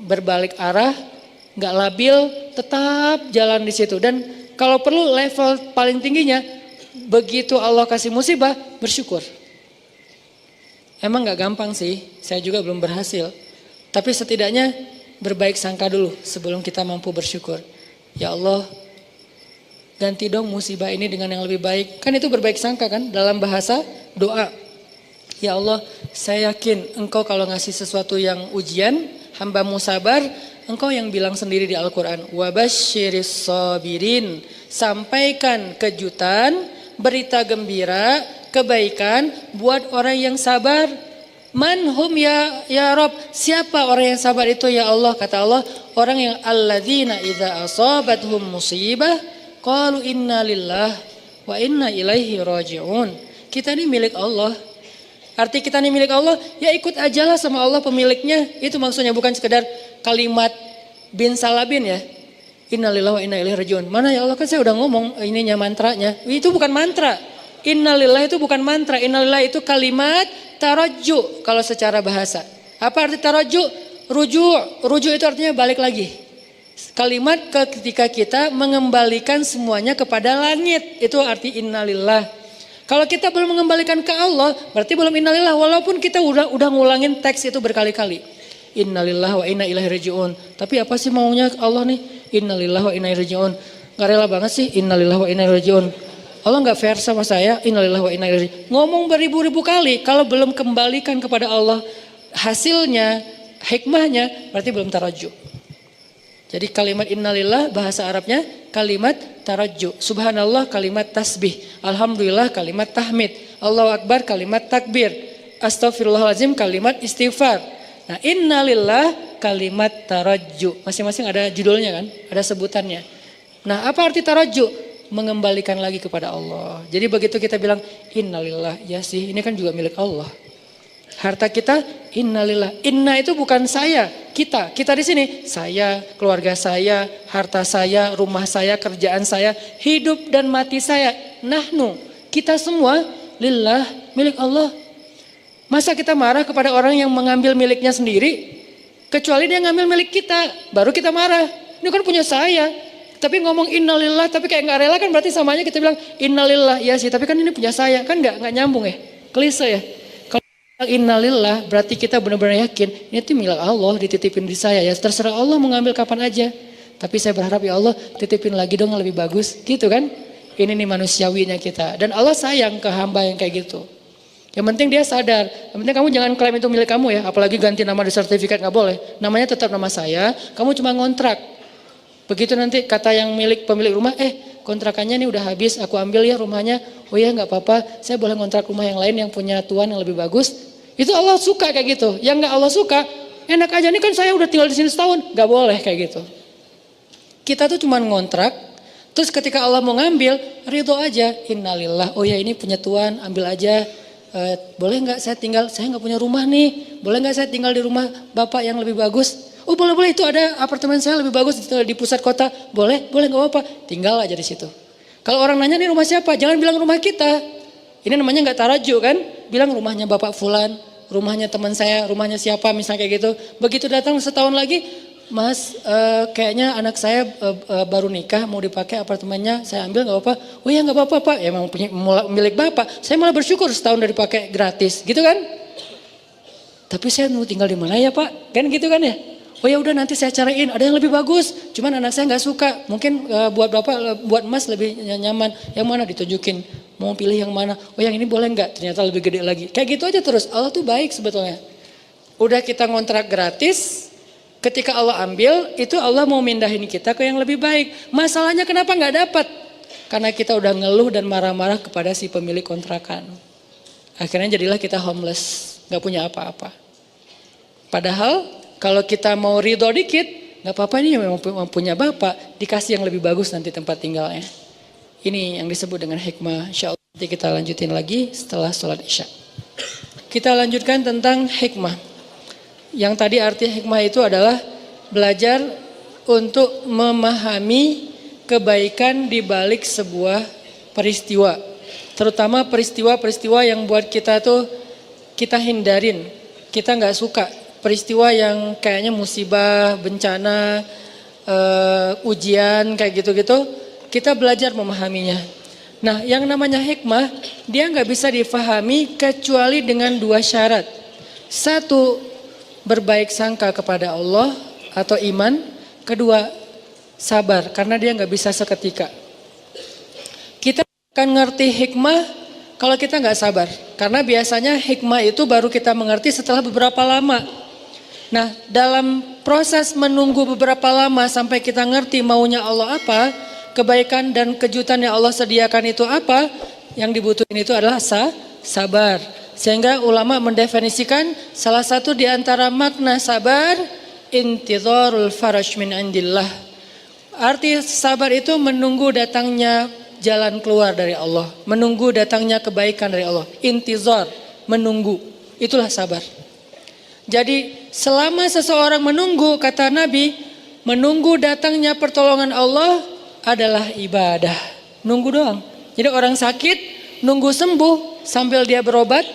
berbalik arah, gak labil, tetap jalan di situ. Dan kalau perlu level paling tingginya, begitu Allah kasih musibah, bersyukur. Emang gak gampang sih, saya juga belum berhasil. Tapi setidaknya berbaik sangka dulu sebelum kita mampu bersyukur. Ya Allah, ganti dong musibah ini dengan yang lebih baik. Kan itu berbaik sangka kan dalam bahasa doa. Ya Allah, saya yakin Engkau kalau ngasih sesuatu yang ujian, hambamu sabar. Engkau yang bilang sendiri di Al-Quran, wabasyiris sabirin, sampaikan kejutan, berita gembira, kebaikan buat orang yang sabar. Manhum ya Rob, siapa orang yang sabar itu ya Allah? Kata Allah, orang yang alladzina idza asabathum musibah qalu inna lillah wa inna ilaihi raji'un. Kita ini milik Allah. Arti kita ini milik Allah, ya ikut ajalah sama Allah pemiliknya. Itu maksudnya, bukan sekedar kalimat bin salabin ya. Innalillahi wa inna ilaihi rajiun. Mana ya Allah, kan saya udah ngomong ininya mantranya. Itu bukan mantra. Innalillahi itu bukan mantra. Innalillahi itu kalimat tarajju kalau secara bahasa. Apa arti tarajju? Rujuk. Rujuk itu artinya balik lagi. Kalimat ketika kita mengembalikan semuanya kepada langit. Itu arti innalillah. Kalau kita belum mengembalikan ke Allah, berarti belum innalillah. Walaupun kita udah ngulangin teks itu berkali-kali. Innalillah wa inna ilaihi rajiun. Tapi apa sih maunya Allah nih? Innalillah wa inna ilaihi rajiun. Gak rela banget sih innalillah wa inna ilaihi rajiun. Allah gak fair sama saya. Innalillah wa inna ilaihi rajiun. Ngomong beribu-ribu kali. Kalau belum kembalikan kepada Allah hasilnya, hikmahnya, berarti belum tarajju. Jadi kalimat innalillah bahasa Arabnya kalimat tarajju. Subhanallah kalimat tasbih. Alhamdulillah kalimat tahmid. Allahu Akbar kalimat takbir. Astaghfirullahaladzim kalimat istighfar. Nah innalillah kalimat tarajju. Masing-masing ada judulnya kan, ada sebutannya. Nah apa arti tarajju? Mengembalikan lagi kepada Allah. Jadi begitu kita bilang innalillah, ya sih ini kan juga milik Allah. Harta kita innalillah. Inna itu bukan saya, kita. Kita di sini, saya, keluarga saya, harta saya, rumah saya, kerjaan saya, hidup dan mati saya. Nahnu, kita semua lillah, milik Allah. Masa kita marah kepada orang yang mengambil miliknya sendiri? Kecuali dia ngambil milik kita, baru kita marah. Ini kan punya saya. Tapi ngomong innalillah, tapi kayak nggak rela kan, berarti samanya kita bilang innalillah, ya sih. Tapi kan ini punya saya, kan nggak nyambung ya, klise ya. Innalillah berarti kita benar-benar yakin ini tuh milik Allah, dititipin di saya ya. Terserah Allah mau ngambil kapan aja. Tapi saya berharap ya Allah titipin lagi dong yang lebih bagus. Gitu kan. Ini nih manusiawinya kita. Dan Allah sayang ke hamba yang kayak gitu. Yang penting dia sadar. Yang penting kamu jangan klaim itu milik kamu ya. Apalagi ganti nama di sertifikat gak boleh. Namanya tetap nama saya. Kamu cuma ngontrak. Begitu nanti kata yang pemilik rumah, kontrakannya nih udah habis, aku ambil ya rumahnya. Oh ya gak apa-apa, saya boleh ngontrak rumah yang lain yang punya tuan yang lebih bagus. Itu Allah suka kayak gitu. Yang gak Allah suka, enak aja nih kan saya udah tinggal di sini setahun. Gak boleh kayak gitu. Kita tuh cuma ngontrak, terus ketika Allah mau ngambil, ridho aja. Innalillah, oh ya ini punya tuan, ambil aja. Boleh gak saya tinggal, saya gak punya rumah nih. Boleh gak saya tinggal di rumah bapak yang lebih bagus? Oh boleh, itu ada apartemen saya lebih bagus di pusat kota. Boleh gak apa-apa. Tinggal aja di situ. Kalau orang nanya nih rumah siapa, jangan bilang rumah kita. Ini namanya gak taraju kan? Bilang rumahnya bapak fulan, rumahnya teman saya, rumahnya siapa misalnya kayak gitu. Begitu datang setahun lagi, Mas kayaknya anak saya baru nikah mau dipakai apartemennya, saya ambil gak apa-apa. Oh ya gak apa-apa Pak, emang milik bapak. Saya malah bersyukur setahun udah dipakai gratis gitu kan. Tapi saya mau tinggal di mana ya Pak? Kan gitu kan ya. Oh ya udah nanti saya cariin, ada yang lebih bagus. Cuman anak saya gak suka, mungkin buat bapak, buat Mas lebih nyaman. Yang mana ditunjukin? Mau pilih yang mana? Oh yang ini boleh nggak? Ternyata lebih gede lagi. Kayak gitu aja terus. Allah tuh baik sebetulnya. Udah kita ngontrak gratis. Ketika Allah ambil, itu Allah mau mindahin kita ke yang lebih baik. Masalahnya kenapa nggak dapat? Karena kita udah ngeluh dan marah-marah kepada si pemilik kontrakan. Akhirnya jadilah kita homeless. Nggak punya apa-apa. Padahal kalau kita mau ridho dikit, nggak apa-apa ini memang punya bapak. Dikasih yang lebih bagus nanti tempat tinggalnya. Ini yang disebut dengan hikmah. Insya Allah nanti kita lanjutin lagi setelah sholat isya. Kita lanjutkan tentang hikmah. Yang tadi arti hikmah itu adalah belajar untuk memahami kebaikan di balik sebuah peristiwa. Terutama peristiwa-peristiwa yang buat kita tuh kita hindarin. Kita gak suka peristiwa yang kayaknya musibah, bencana, ujian kayak gitu-gitu. Kita belajar memahaminya. Nah yang namanya hikmah, dia gak bisa difahami kecuali dengan dua syarat. Satu, berbaik sangka kepada Allah atau iman. Kedua, sabar, karena dia gak bisa seketika. Kita akan ngerti hikmah kalau kita gak sabar. Karena biasanya hikmah itu baru kita mengerti setelah beberapa lama. Nah dalam proses menunggu beberapa lama sampai kita ngerti maunya Allah apa, kebaikan dan kejutan yang Allah sediakan itu apa? Yang dibutuhin itu adalah sabar. Sehingga ulama mendefinisikan salah satu di antara makna sabar, intizarul faraj min indillah. Arti sabar itu menunggu datangnya jalan keluar dari Allah, menunggu datangnya kebaikan dari Allah. Intizar, menunggu, itulah sabar. Jadi selama seseorang menunggu, kata Nabi, Menunggu datangnya pertolongan Allah adalah ibadah. Nunggu doang. Jadi orang sakit nunggu sembuh sambil dia berobat.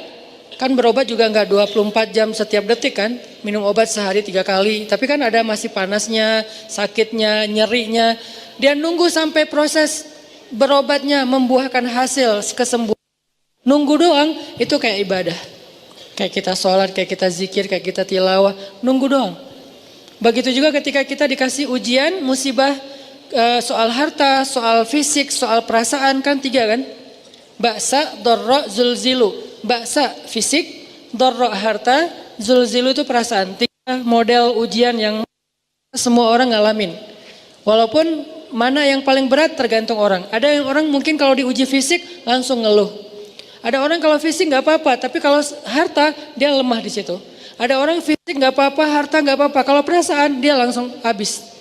Kan berobat juga nggak 24 jam setiap detik kan. Minum obat sehari 3 kali. Tapi kan ada masih panasnya, sakitnya, nyerinya. Dia nunggu sampai proses berobatnya membuahkan hasil kesembuhan. Nunggu doang itu kayak ibadah. Kayak kita sholat, kayak kita zikir, kayak kita tilawah. Nunggu doang. Begitu juga ketika kita dikasih ujian, musibah, soal harta, soal fisik, soal perasaan, kan 3 kan. Ba'sa, dorro, zulzilu. Ba'sa fisik, dorro harta, zulzilu itu perasaan. 3 model ujian yang semua orang ngalamin. Walaupun mana yang paling berat tergantung orang. Ada yang orang mungkin kalau diuji fisik langsung ngeluh. Ada orang kalau fisik nggak apa-apa, tapi kalau harta dia lemah di situ. Ada orang fisik nggak apa-apa, harta nggak apa-apa. Kalau perasaan dia langsung habis.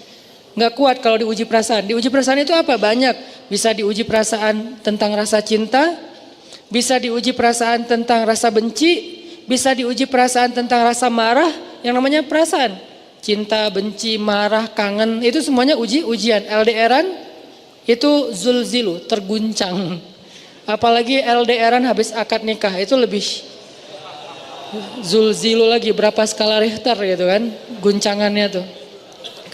Nggak kuat kalau diuji perasaan. Diuji perasaan itu apa? Banyak. Bisa diuji perasaan tentang rasa cinta, bisa diuji perasaan tentang rasa benci, bisa diuji perasaan tentang rasa marah. Yang namanya perasaan. Cinta, benci, marah, kangen, itu semuanya ujian. LDRan itu zulzilu, terguncang. Apalagi LDRan habis akad nikah, itu lebih zulzilu lagi, berapa skala Richter gitu kan, guncangannya tuh.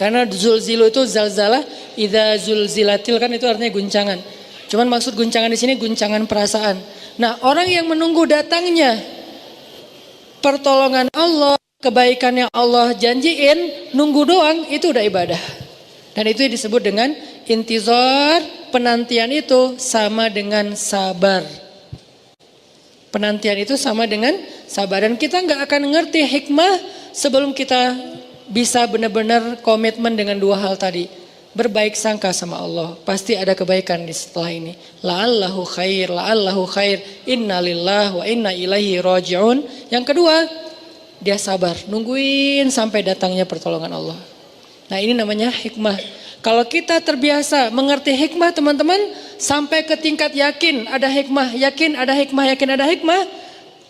Karena zulzilu itu zalzalah, idza zulzilatil kan itu artinya guncangan. Cuman maksud guncangan di sini guncangan perasaan. Nah, orang yang menunggu datangnya pertolongan Allah, kebaikan yang Allah janjiin, nunggu doang itu udah ibadah. Dan itu disebut dengan intizar. Penantian itu sama dengan sabar. Penantian itu sama dengan sabar. Dan kita nggak akan ngerti hikmah sebelum kita bisa benar-benar komitmen dengan 2 hal tadi. Berbaik sangka sama Allah. Pasti ada kebaikan di setelah ini. La'allahu khair, la'allahu khair. Inna lillahi wa inna ilaihi raji'un. Yang kedua, dia sabar. Nungguin sampai datangnya pertolongan Allah. Nah, ini namanya hikmah. Kalau kita terbiasa mengerti hikmah teman-teman, sampai ke tingkat yakin ada hikmah, yakin ada hikmah, yakin ada hikmah.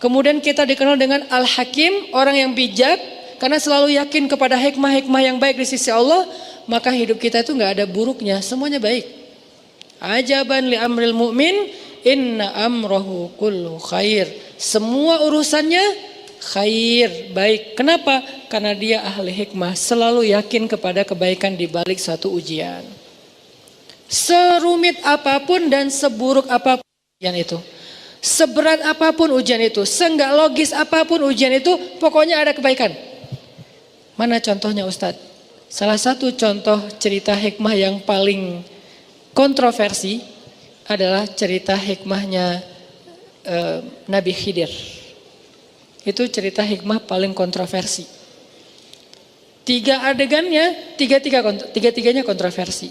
Kemudian kita dikenal dengan Al-Hakim, orang yang bijak, karena selalu yakin kepada hikmah-hikmah yang baik di sisi Allah, maka hidup kita itu nggak ada buruknya, semuanya baik. Ajaban li amril mu'min, inna amrohu kullu khair. Semua urusannya khair, baik. Kenapa? Karena dia ahli hikmah, selalu yakin kepada kebaikan di balik suatu ujian. Serumit apapun dan seburuk apapun ujian itu, seberat apapun ujian itu, seenggak logis apapun ujian itu, pokoknya ada kebaikan. Mana contohnya Ustadz? Salah satu contoh cerita hikmah yang paling kontroversi adalah cerita hikmahnya Nabi Khidir. Itu cerita hikmah paling kontroversi. 3 adegannya, tiga-tiganya kontroversi.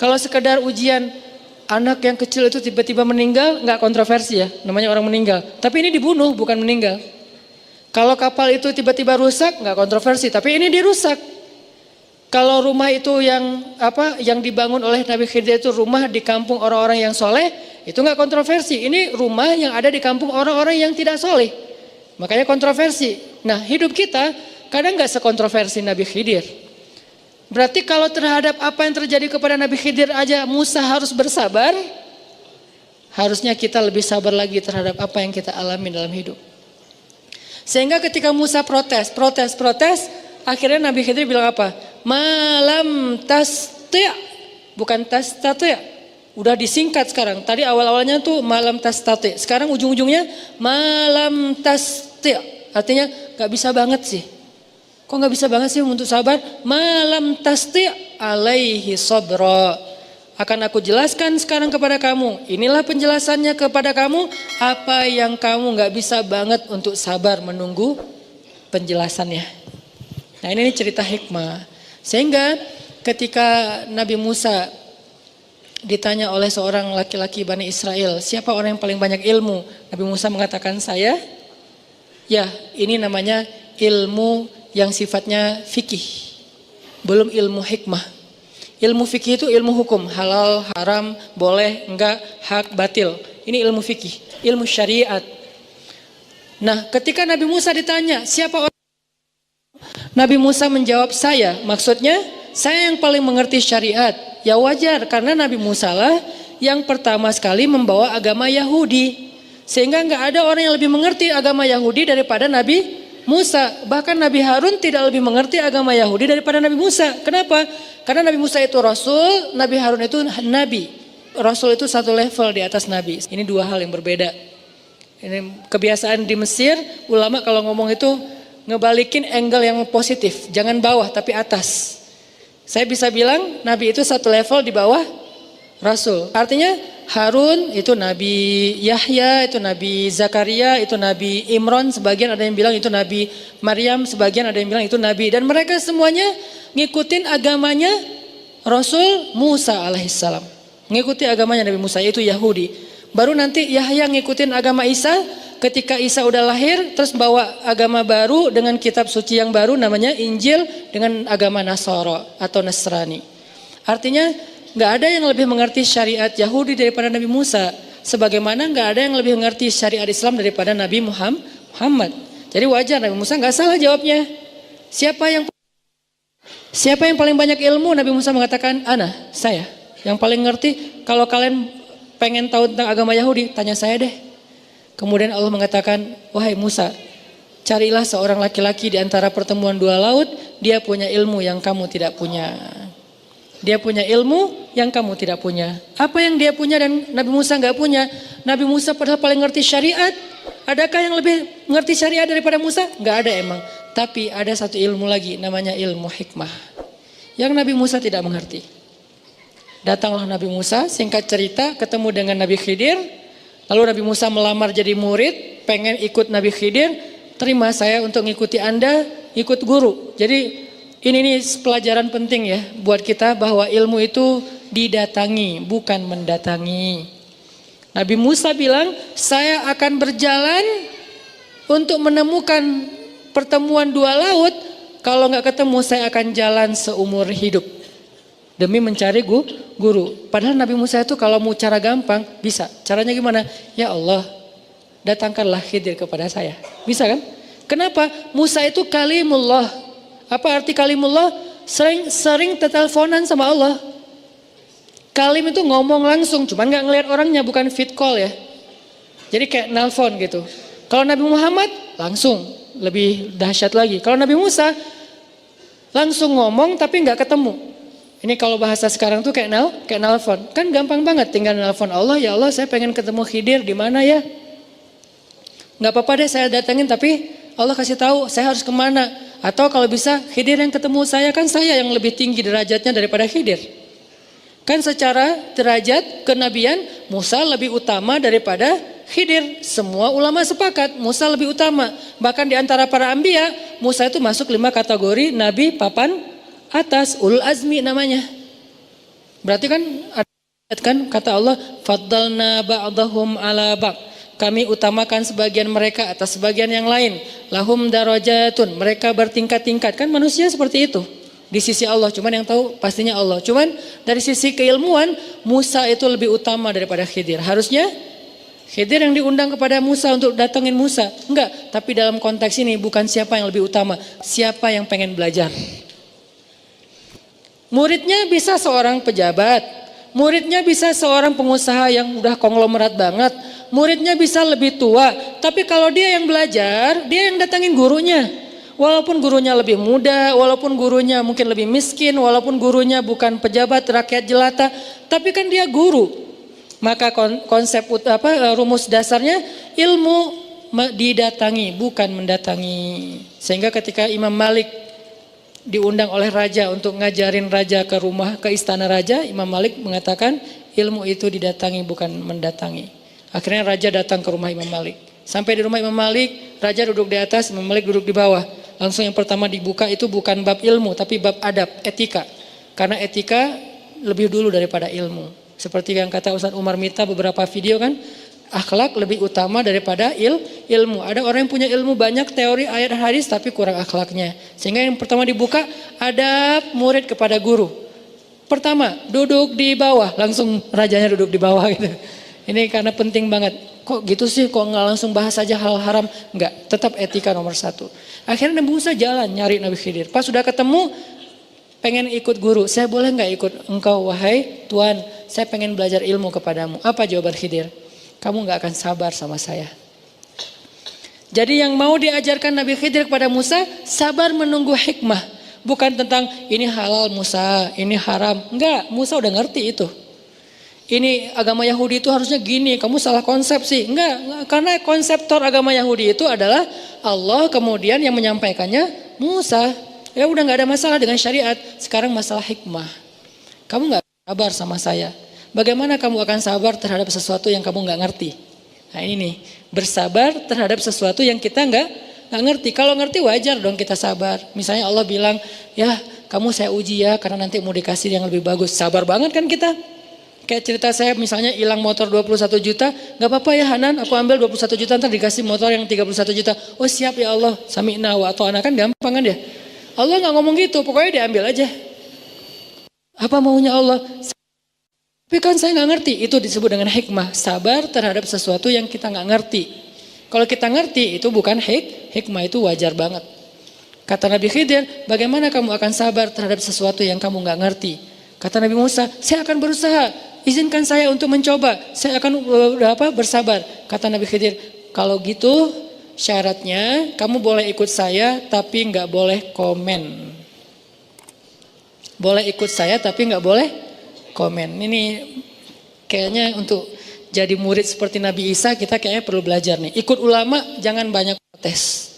Kalau sekedar ujian anak yang kecil itu tiba-tiba meninggal, nggak kontroversi ya, namanya orang meninggal. Tapi ini dibunuh, bukan meninggal. Kalau kapal itu tiba-tiba rusak, nggak kontroversi. Tapi ini dirusak. Kalau rumah itu yang dibangun oleh Nabi Khidir itu rumah di kampung orang-orang yang soleh, itu nggak kontroversi. Ini rumah yang ada di kampung orang-orang yang tidak soleh. Makanya kontroversi. Nah, hidup kita kadang nggak sekontroversi Nabi Khidir. Berarti kalau terhadap apa yang terjadi kepada Nabi Khidir aja Musa harus bersabar, harusnya kita lebih sabar lagi terhadap apa yang kita alami dalam hidup. Sehingga ketika Musa protes, akhirnya Nabi Khidir bilang apa? Malam tasti', bukan tastati'. Udah disingkat sekarang. Tadi awal-awalnya tuh malam tastati'. Sekarang ujung-ujungnya malam tasti'. Artinya gak bisa banget sih. Kok gak bisa banget sih untuk sabar? Malam tasti' alaihi sabra. Akan aku jelaskan sekarang kepada kamu. Inilah penjelasannya kepada kamu. Apa yang kamu gak bisa banget untuk sabar menunggu penjelasannya. Nah, ini cerita hikmah. Sehingga ketika Nabi Musa ditanya oleh seorang laki-laki Bani Israel, siapa orang yang paling banyak ilmu? Nabi Musa mengatakan saya. Ya, ini namanya ilmu yang sifatnya fikih. Belum ilmu hikmah. Ilmu fikih itu ilmu hukum, halal, haram, boleh, enggak, hak, batil. Ini ilmu fikih, ilmu syariat. Nah, ketika Nabi Musa ditanya, siapa orang? Nabi Musa menjawab saya, maksudnya saya yang paling mengerti syariat. Ya wajar, karena Nabi Musa lah yang pertama sekali membawa agama Yahudi. Sehingga nggak ada orang yang lebih mengerti agama Yahudi daripada Nabi Musa. Bahkan Nabi Harun tidak lebih mengerti agama Yahudi daripada Nabi Musa. Kenapa? Karena Nabi Musa itu Rasul, Nabi Harun itu Nabi. Rasul itu satu level di atas Nabi. Ini dua hal yang berbeda. Ini kebiasaan di Mesir, ulama kalau ngomong itu ngebalikin angle yang positif. Jangan bawah tapi atas. Saya bisa bilang Nabi itu satu level di bawah Rasul. Artinya Harun itu Nabi Yahya, itu Nabi Zakaria, itu Nabi Imran, sebagian ada yang bilang itu Nabi Maryam, sebagian ada yang bilang itu Nabi. Dan mereka semuanya ngikutin agamanya Rasul Musa alaihissalam. Ngikuti agamanya Nabi Musa, yaitu Yahudi. Baru nanti Yahya ngikutin agama Isa, ketika Isa udah lahir terus bawa agama baru dengan kitab suci yang baru namanya Injil dengan agama Nasara atau Nasrani. Artinya nggak ada yang lebih mengerti syariat Yahudi daripada Nabi Musa. Sebagaimana nggak ada yang lebih mengerti syariat Islam daripada Nabi Muhammad. Jadi wajar Nabi Musa nggak salah jawabnya. Siapa yang paling banyak ilmu? Nabi Musa mengatakan, saya. Yang paling ngerti, kalau kalian pengen tahu tentang agama Yahudi, tanya saya deh. Kemudian Allah mengatakan, wahai Musa, carilah seorang laki-laki di antara pertemuan dua laut, dia punya ilmu yang kamu tidak punya. Dia punya ilmu yang kamu tidak punya. Apa yang dia punya dan Nabi Musa nggak punya? Nabi Musa padahal paling ngerti syariat. Adakah yang lebih ngerti syariat daripada Musa? Nggak ada emang. Tapi ada satu ilmu lagi, namanya ilmu hikmah. Yang Nabi Musa tidak mengerti. Datanglah Nabi Musa, singkat cerita, ketemu dengan Nabi Khidir. Lalu Nabi Musa melamar jadi murid, pengen ikut Nabi Khidir. Terima saya untuk ngikuti Anda, ikut guru. Jadi ini nih pelajaran penting ya buat kita bahwa ilmu itu didatangi, bukan mendatangi. Nabi Musa bilang, saya akan berjalan untuk menemukan pertemuan dua laut. Kalau nggak ketemu saya akan jalan seumur hidup. Demi mencari guru. Padahal Nabi Musa itu kalau mau cara gampang bisa. Caranya gimana? Ya Allah, datangkanlah Khidir kepada saya. Bisa kan? Kenapa? Musa itu kalimullah. Apa arti kalimullah? Sering teteleponan sama Allah. Kalim itu ngomong langsung, cuman nggak ngelihat orangnya, bukan fit call ya. Jadi kayak nelpon gitu. Kalau Nabi Muhammad langsung, lebih dahsyat lagi. Kalau Nabi Musa langsung ngomong tapi nggak ketemu. Ini kalau bahasa sekarang tuh kayak nelpon. Kan gampang banget, tinggal nelpon Allah, ya Allah saya pengen ketemu Khidir di mana ya? Nggak apa-apa deh saya datengin, tapi Allah kasih tahu saya harus kemana. Atau kalau bisa Khidir yang ketemu saya, kan saya yang lebih tinggi derajatnya daripada Khidir. Kan secara derajat kenabian Musa lebih utama daripada Khidir. Semua ulama sepakat Musa lebih utama. Bahkan di antara para anbiya Musa itu masuk 5 kategori nabi papan atas, ulul azmi namanya. Berarti kan kata Allah, faddalna ba'dahum ala ba'd. Kami utamakan sebagian mereka atas sebagian yang lain. Lahum darajatun, mereka bertingkat-tingkat. Kan manusia seperti itu di sisi Allah, cuman yang tahu pastinya Allah. Cuman dari sisi keilmuan Musa itu lebih utama daripada Khidir. Harusnya Khidir yang diundang kepada Musa untuk datengin Musa. Enggak, tapi dalam konteks ini bukan siapa yang lebih utama, siapa yang pengen belajar. Muridnya bisa seorang pejabat, muridnya bisa seorang pengusaha yang udah konglomerat banget, muridnya bisa lebih tua, tapi kalau dia yang belajar, dia yang datangin gurunya. Walaupun gurunya lebih muda, walaupun gurunya mungkin lebih miskin, walaupun gurunya bukan pejabat rakyat jelata, tapi kan dia guru. Maka konsep rumus dasarnya ilmu didatangi, bukan mendatangi. Sehingga ketika Imam Malik diundang oleh raja untuk ngajarin raja ke istana raja, Imam Malik mengatakan ilmu itu didatangi bukan mendatangi. Akhirnya raja datang ke rumah Imam Malik. Sampai di rumah Imam Malik, raja duduk di atas, Imam Malik duduk di bawah. Langsung yang pertama dibuka itu bukan bab ilmu, tapi bab adab, etika. Karena etika lebih dulu daripada ilmu. Seperti yang kata Ustaz Umar Mita beberapa video kan, akhlak lebih utama daripada ilmu. Ada orang yang punya ilmu banyak, teori ayat hadis, tapi kurang akhlaknya. Sehingga yang pertama dibuka, adab murid kepada guru. Pertama, duduk di bawah, langsung rajanya duduk di bawah gitu. Ini karena penting banget. Kok gitu sih, kok nggak langsung bahas aja hal haram? Enggak, tetap etika nomor 1. Akhirnya Nabi Musa jalan nyari Nabi Khidir. Pas sudah ketemu, pengen ikut guru, saya boleh nggak ikut engkau wahai Tuhan? Saya pengen belajar ilmu kepadamu. Apa jawaban Khidir? Kamu nggak akan sabar sama saya. Jadi yang mau diajarkan Nabi Khidir kepada Musa, sabar menunggu hikmah. Bukan tentang ini halal Musa, ini haram. Enggak, Musa udah ngerti itu. Ini agama Yahudi itu harusnya gini, kamu salah konsepsi. Enggak, karena konseptor agama Yahudi itu adalah Allah, kemudian yang menyampaikannya Musa. Ya udah nggak ada masalah dengan syariat. Sekarang masalah hikmah. Kamu nggak sabar sama saya. Bagaimana kamu akan sabar terhadap sesuatu yang kamu nggak ngerti? Nah ini nih, bersabar terhadap sesuatu yang kita nggak ngerti. Kalau ngerti wajar dong kita sabar. Misalnya Allah bilang, ya kamu saya uji ya karena nanti mau dikasih yang lebih bagus. Sabar banget kan kita? Kayak cerita saya misalnya hilang motor 21 juta, gak apa-apa ya Hanan, aku ambil 21 juta ntar dikasih motor yang 31 juta. Oh siap ya Allah, sami'na wa ata'na, kan gampang kan ya. Allah gak ngomong gitu, pokoknya diambil aja. Apa maunya Allah? Tapi kan saya gak ngerti, itu disebut dengan hikmah. Sabar terhadap sesuatu yang kita gak ngerti. Kalau kita ngerti itu bukan hikmah, itu wajar banget. Kata Nabi Khidir, bagaimana kamu akan sabar terhadap sesuatu yang kamu gak ngerti? Kata Nabi Musa, saya akan berusaha. Izinkan saya untuk mencoba. Saya akan bersabar. Kata Nabi Khidir, kalau gitu syaratnya kamu boleh ikut saya tapi nggak boleh komen. Boleh ikut saya tapi nggak boleh komen. Ini kayaknya untuk jadi murid seperti Nabi Isa kita kayaknya perlu belajar nih. Ikut ulama jangan banyak protes.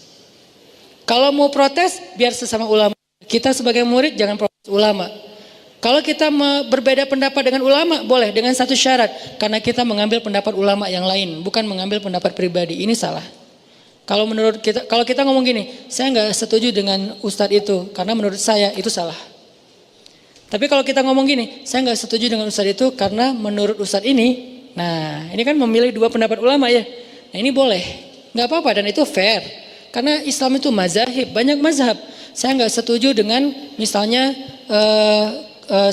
Kalau mau protes biar sesama ulama. Kita sebagai murid jangan protes ulama. Kalau kita berbeda pendapat dengan ulama, boleh dengan satu syarat. Karena kita mengambil pendapat ulama yang lain, bukan mengambil pendapat pribadi. Ini salah. Kalau menurut kita, kalau kita ngomong gini, saya nggak setuju dengan ustadz itu, karena menurut saya itu salah. Tapi kalau kita ngomong gini, saya nggak setuju dengan ustadz itu, karena menurut ustadz ini, nah ini kan memilih dua pendapat ulama ya. Nah ini boleh, nggak apa-apa dan itu fair. Karena Islam itu mazhab, banyak mazhab. Saya nggak setuju dengan misalnya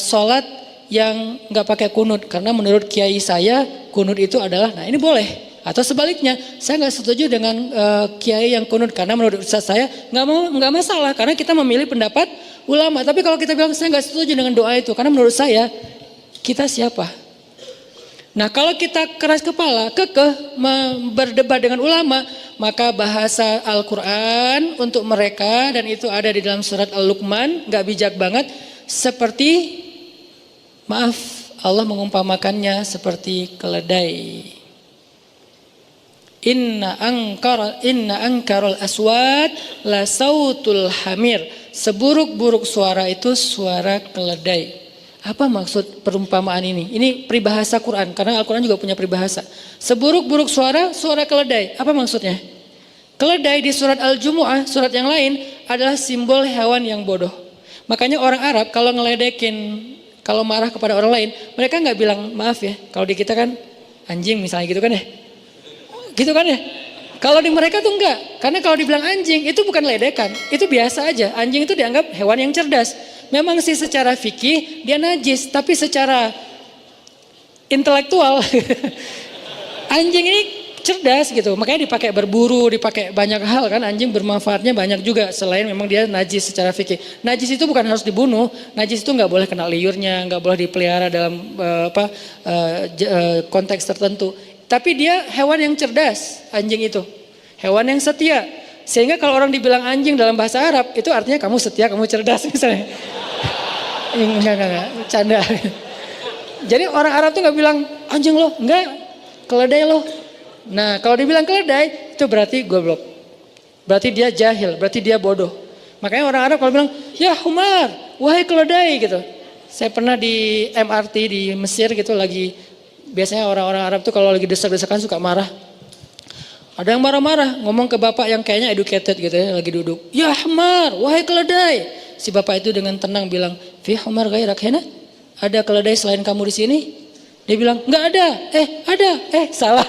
sholat yang nggak pakai kunut karena menurut kiai saya kunut itu adalah, nah ini boleh. Atau sebaliknya, saya nggak setuju dengan kiai yang kunut karena menurut ustaz saya nggak masalah karena kita memilih pendapat ulama. Tapi kalau kita bilang saya nggak setuju dengan doa itu karena menurut saya, kita siapa? Nah kalau kita keras kepala, kekeh berdebat dengan ulama, maka bahasa Al-Quran untuk mereka dan itu ada di dalam surat Al-Luqman, nggak bijak banget. Seperti, maaf, Allah mengumpamakannya seperti keledai. Inna angkarul aswad la sautul hamir. Seburuk-buruk suara itu suara keledai. Apa maksud perumpamaan ini? Ini peribahasa Quran, karena Al-Quran juga punya peribahasa. Seburuk-buruk suara, suara keledai. Apa maksudnya? Keledai di surat Al-Jumu'ah, surat yang lain adalah simbol hewan yang bodoh. Makanya orang Arab kalau ngeledekin, kalau marah kepada orang lain, mereka nggak bilang maaf ya. Kalau di kita kan anjing misalnya gitu kan ya. Gitu kan ya. Kalau di mereka tuh enggak. Karena kalau dibilang anjing itu bukan ledekan. Itu biasa aja. Anjing itu dianggap hewan yang cerdas. Memang sih secara fikih dia najis. Tapi secara intelektual anjing ini cerdas gitu, makanya dipakai berburu, dipakai banyak hal kan. Anjing bermanfaatnya banyak juga selain memang dia najis secara fikih. Najis itu bukan harus dibunuh, najis itu nggak boleh kena liurnya, nggak boleh dipelihara dalam konteks tertentu. Tapi dia hewan yang cerdas, anjing itu, hewan yang setia. Sehingga kalau orang dibilang anjing dalam bahasa Arab itu artinya kamu setia, kamu cerdas misalnya. Enggak, canda. Jadi orang Arab tuh nggak bilang anjing loh, enggak, keledai loh. Nah kalau dibilang keledai itu berarti goblok. Berarti dia jahil, berarti dia bodoh. Makanya orang Arab kalau bilang ya humar, wahai keledai gitu. Saya pernah di MRT di Mesir gitu lagi, biasanya orang-orang Arab tuh kalau lagi desak-desakan suka marah. Ada yang marah-marah ngomong ke bapak yang kayaknya educated gitu ya, lagi duduk. Ya humar, wahai keledai. Si bapak itu dengan tenang bilang, fi humar gairak hena? Ada keledai selain kamu di sini? Dia bilang nggak ada. Ada. Salah.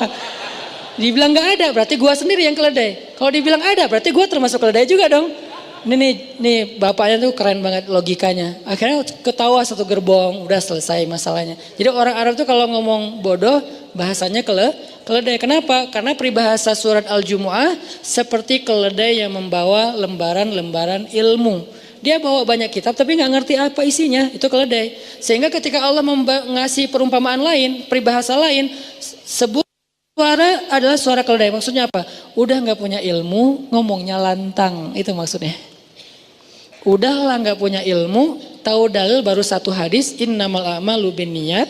Dibilang nggak ada, berarti gua sendiri yang keledai. Kalau dibilang ada, berarti gua termasuk keledai juga dong. Nih bapaknya tuh keren banget logikanya. Akhirnya ketawa satu gerbong, udah selesai masalahnya. Jadi orang Arab tuh kalau ngomong bodoh, bahasanya keledai. Kenapa? Karena peribahasa surat Al-Jumu'ah seperti keledai yang membawa lembaran-lembaran ilmu. Dia bawa banyak kitab tapi nggak ngerti apa isinya, itu keledai. Sehingga ketika Allah ngasih perumpamaan lain, peribahasa lain, sebuah suara adalah suara keledai. Maksudnya apa? Udah nggak punya ilmu, ngomongnya lantang, itu maksudnya. Udahlah nggak punya ilmu, tahu dalil baru satu hadis, innamal a'malu binniyat,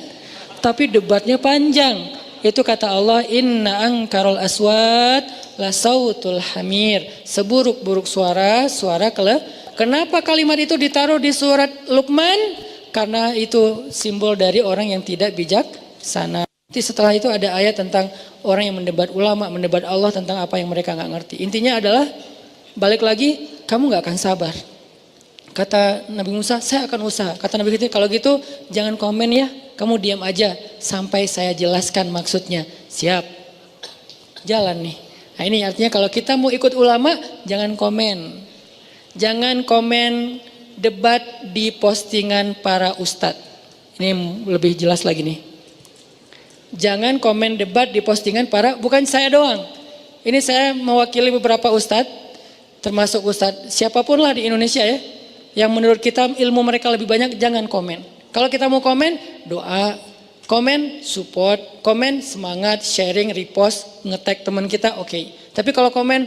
tapi debatnya panjang. Itu kata Allah, inna angkarul aswat la sautul hamir. Seburuk-buruk suara, suara keledai. Kenapa kalimat itu ditaruh di surat Luqman? Karena itu simbol dari orang yang tidak bijaksana. Nanti setelah itu ada ayat tentang orang yang mendebat ulama, mendebat Allah tentang apa yang mereka nggak ngerti. Intinya adalah balik lagi, kamu nggak akan sabar. Kata Nabi Musa, saya akan usaha. Kata Nabi Khidir, kalau gitu jangan komen ya, kamu diam aja sampai saya jelaskan maksudnya. Siap, jalan nih. Nah ini artinya kalau kita mau ikut ulama, jangan komen. Jangan komen debat di postingan para ustadz. Ini lebih jelas lagi nih. Jangan komen debat di postingan para, bukan saya doang. Ini saya mewakili beberapa ustadz, termasuk ustadz siapapun lah di Indonesia ya. Yang menurut kita ilmu mereka lebih banyak, jangan komen. Kalau kita mau komen, doa, komen, support, komen, semangat, sharing, repost, nge-tag teman kita, oke. Tapi kalau komen,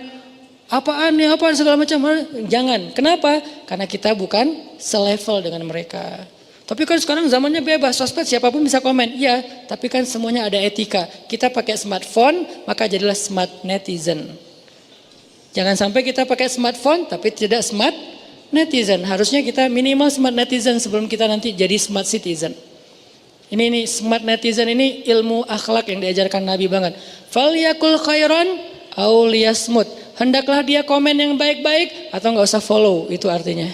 apaan segala macam, jangan. Kenapa? Karena kita bukan selevel dengan mereka. Tapi kan sekarang zamannya bebas, sosmed siapapun bisa komen. Iya, tapi kan semuanya ada etika. Kita pakai smartphone, maka jadilah smart netizen. Jangan sampai kita pakai smartphone, tapi tidak smart netizen. Harusnya kita minimal smart netizen sebelum kita nanti jadi smart citizen. Ini smart netizen ini ilmu akhlak yang diajarkan Nabi banget. Falyakul khairan aw liyasmut. Hendaklah dia komen yang baik-baik atau nggak usah follow, itu artinya.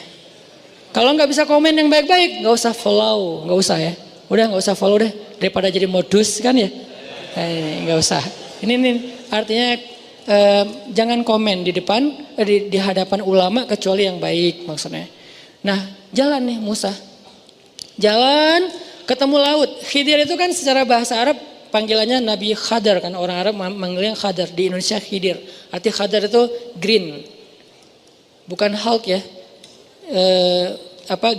Kalau nggak bisa komen yang baik-baik, nggak usah follow, nggak usah ya. Udah nggak usah follow deh, daripada jadi modus kan ya. Nggak usah. Ini artinya jangan komen di depan, di hadapan ulama kecuali yang baik maksudnya. Nah jalan nih Musa, jalan ketemu laut. Khidir itu kan secara bahasa Arab panggilannya Nabi Khadar kan, orang Arab manggilnya Khadar, di Indonesia Khidir. Arti Khadar itu green, bukan Hulk ya.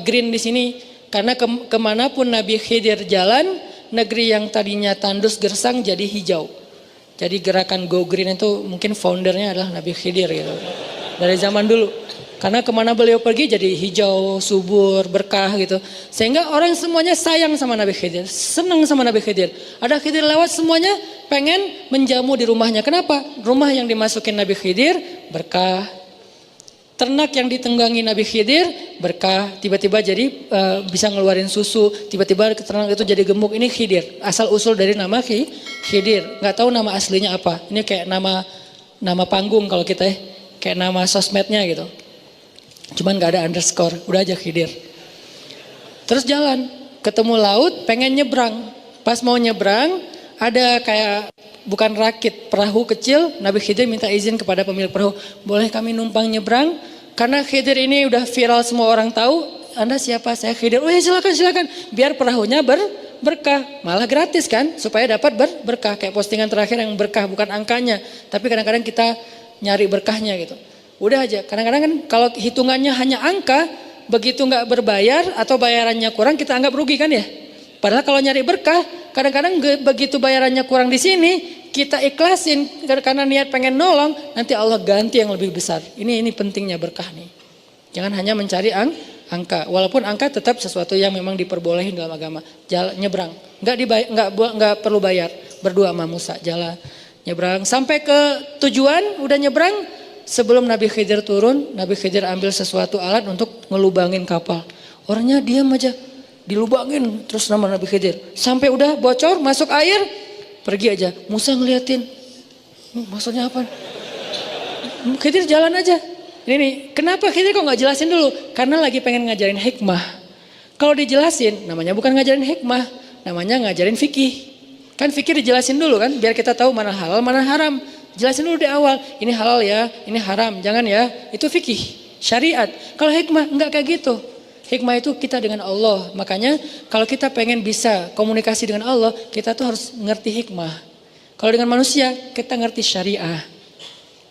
Green di sini karena kemanapun Nabi Khidir jalan, negeri yang tadinya tandus gersang jadi hijau. Jadi gerakan Go Green itu mungkin foundernya adalah Nabi Khidir gitu. Dari zaman dulu. Karena kemana beliau pergi jadi hijau, subur, berkah gitu. Sehingga orang semuanya sayang sama Nabi Khidir. Senang sama Nabi Khidir. Ada Khidir lewat semuanya pengen menjamu di rumahnya. Kenapa? Rumah yang dimasukin Nabi Khidir berkah. Ternak yang ditunggangi Nabi Khidir berkah, tiba-tiba jadi bisa ngeluarin susu, tiba-tiba ternak itu jadi gemuk. Ini Khidir, asal usul dari nama Khidir. Nggak tahu nama aslinya apa. Ini kayak nama panggung kalau kita kayak nama sosmednya gitu. Cuman nggak ada underscore, udah aja Khidir. Terus jalan, ketemu laut, pengen nyebrang. Pas mau nyebrang, ada kayak bukan rakit, perahu kecil. Nabi Khidir minta izin kepada pemilik perahu, boleh kami numpang nyebrang? Karena Khidir ini udah viral, semua orang tahu. Anda siapa? Saya Khidir. Oh ya silakan. Biar perahunya berkah. Malah gratis kan? Supaya dapat berkah. Kayak postingan terakhir yang berkah, bukan angkanya. Tapi kadang-kadang kita nyari berkahnya gitu. Udah aja. Kadang-kadang kan kalau hitungannya hanya angka, begitu nggak berbayar atau bayarannya kurang, kita anggap rugi kan ya? Padahal kalau nyari berkah, kadang-kadang begitu bayarannya kurang di sini, kita ikhlasin karena niat pengen nolong, nanti Allah ganti yang lebih besar. Ini pentingnya berkah nih. Jangan hanya mencari angka, walaupun angka tetap sesuatu yang memang diperbolehin dalam agama. Jalan nyebrang, nggak perlu bayar. Berdua sama Musa jalan nyebrang sampai ke tujuan, udah nyebrang. Sebelum Nabi Khidir turun, Nabi Khidir ambil sesuatu alat untuk ngelubangin kapal. Orangnya diam aja. Dilubangin terus nama Nabi Khidir. Sampai udah bocor, masuk air, pergi aja. Musa ngeliatin. Maksudnya apa? Khidir jalan aja. Ini nih, kenapa Khidir kok gak jelasin dulu? Karena lagi pengen ngajarin hikmah. Kalau dijelasin, namanya bukan ngajarin hikmah. Namanya ngajarin fikih. Kan fikih dijelasin dulu kan, biar kita tahu mana halal, mana haram. Jelasin dulu di awal, ini halal ya, ini haram, jangan ya. Itu fikih, syariat. Kalau hikmah enggak kayak gitu. Hikmah itu kita dengan Allah. Makanya kalau kita pengen bisa komunikasi dengan Allah, kita tuh harus ngerti hikmah. Kalau dengan manusia, kita ngerti syariah.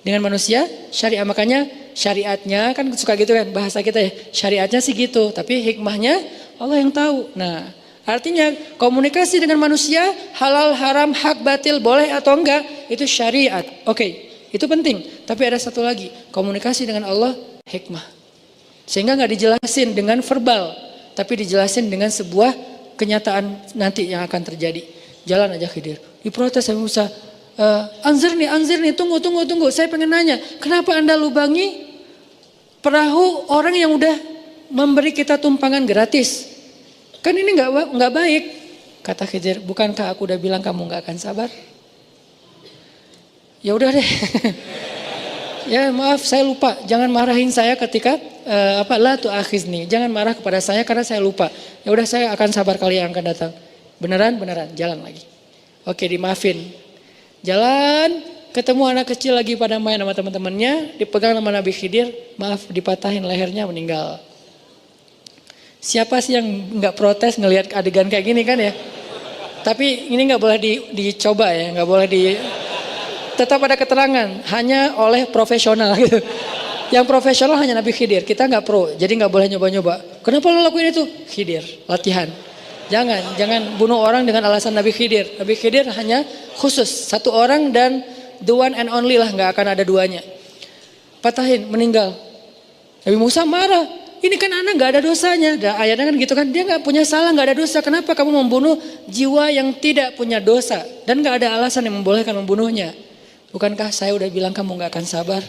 Dengan manusia, syariah. Makanya syariatnya kan suka gitu kan bahasa kita ya. Syariatnya sih gitu, tapi hikmahnya Allah yang tahu. Nah, artinya komunikasi dengan manusia halal, haram, hak, batil, boleh atau enggak itu syariat. Oke, itu penting. Tapi ada satu lagi, komunikasi dengan Allah hikmah. Sehingga nggak dijelasin dengan verbal, tapi dijelasin dengan sebuah kenyataan nanti yang akan terjadi. Jalan aja Khidir. Diprotes sama Musa. Anzir nih, tunggu. Saya pengen nanya, kenapa Anda lubangi perahu orang yang udah memberi kita tumpangan gratis? Kan ini nggak baik. Kata Khidir, bukankah aku udah bilang kamu nggak akan sabar? Ya udah deh. Ya maaf saya lupa. Jangan marahin saya ketika la tu'akhizni. Jangan marah kepada saya karena saya lupa. Ya udah saya akan sabar kali yang akan datang. Beneran, jalan lagi. Oke, dimaafin. Jalan, ketemu anak kecil lagi pada main sama teman-temannya, dipegang sama Nabi Khidir, maaf dipatahin lehernya meninggal. Siapa sih yang nggak protes ngelihat adegan kayak gini kan ya? Tapi ini nggak boleh dicoba ya, nggak boleh tetap ada keterangan, hanya oleh profesional gitu. Yang profesional hanya Nabi Khidir, kita nggak pro, jadi nggak boleh nyoba-nyoba. Kenapa lo lakuin itu? Khidir, latihan. Jangan bunuh orang dengan alasan Nabi Khidir. Nabi Khidir hanya khusus satu orang dan the one and only lah, nggak akan ada duanya. Patahin, meninggal. Nabi Musa marah. Ini kan anak nggak ada dosanya. Ayatnya kan gitu kan, dia nggak punya salah, nggak ada dosa. Kenapa kamu membunuh jiwa yang tidak punya dosa dan nggak ada alasan yang membolehkan membunuhnya? Bukankah saya udah bilang kamu nggak akan sabar?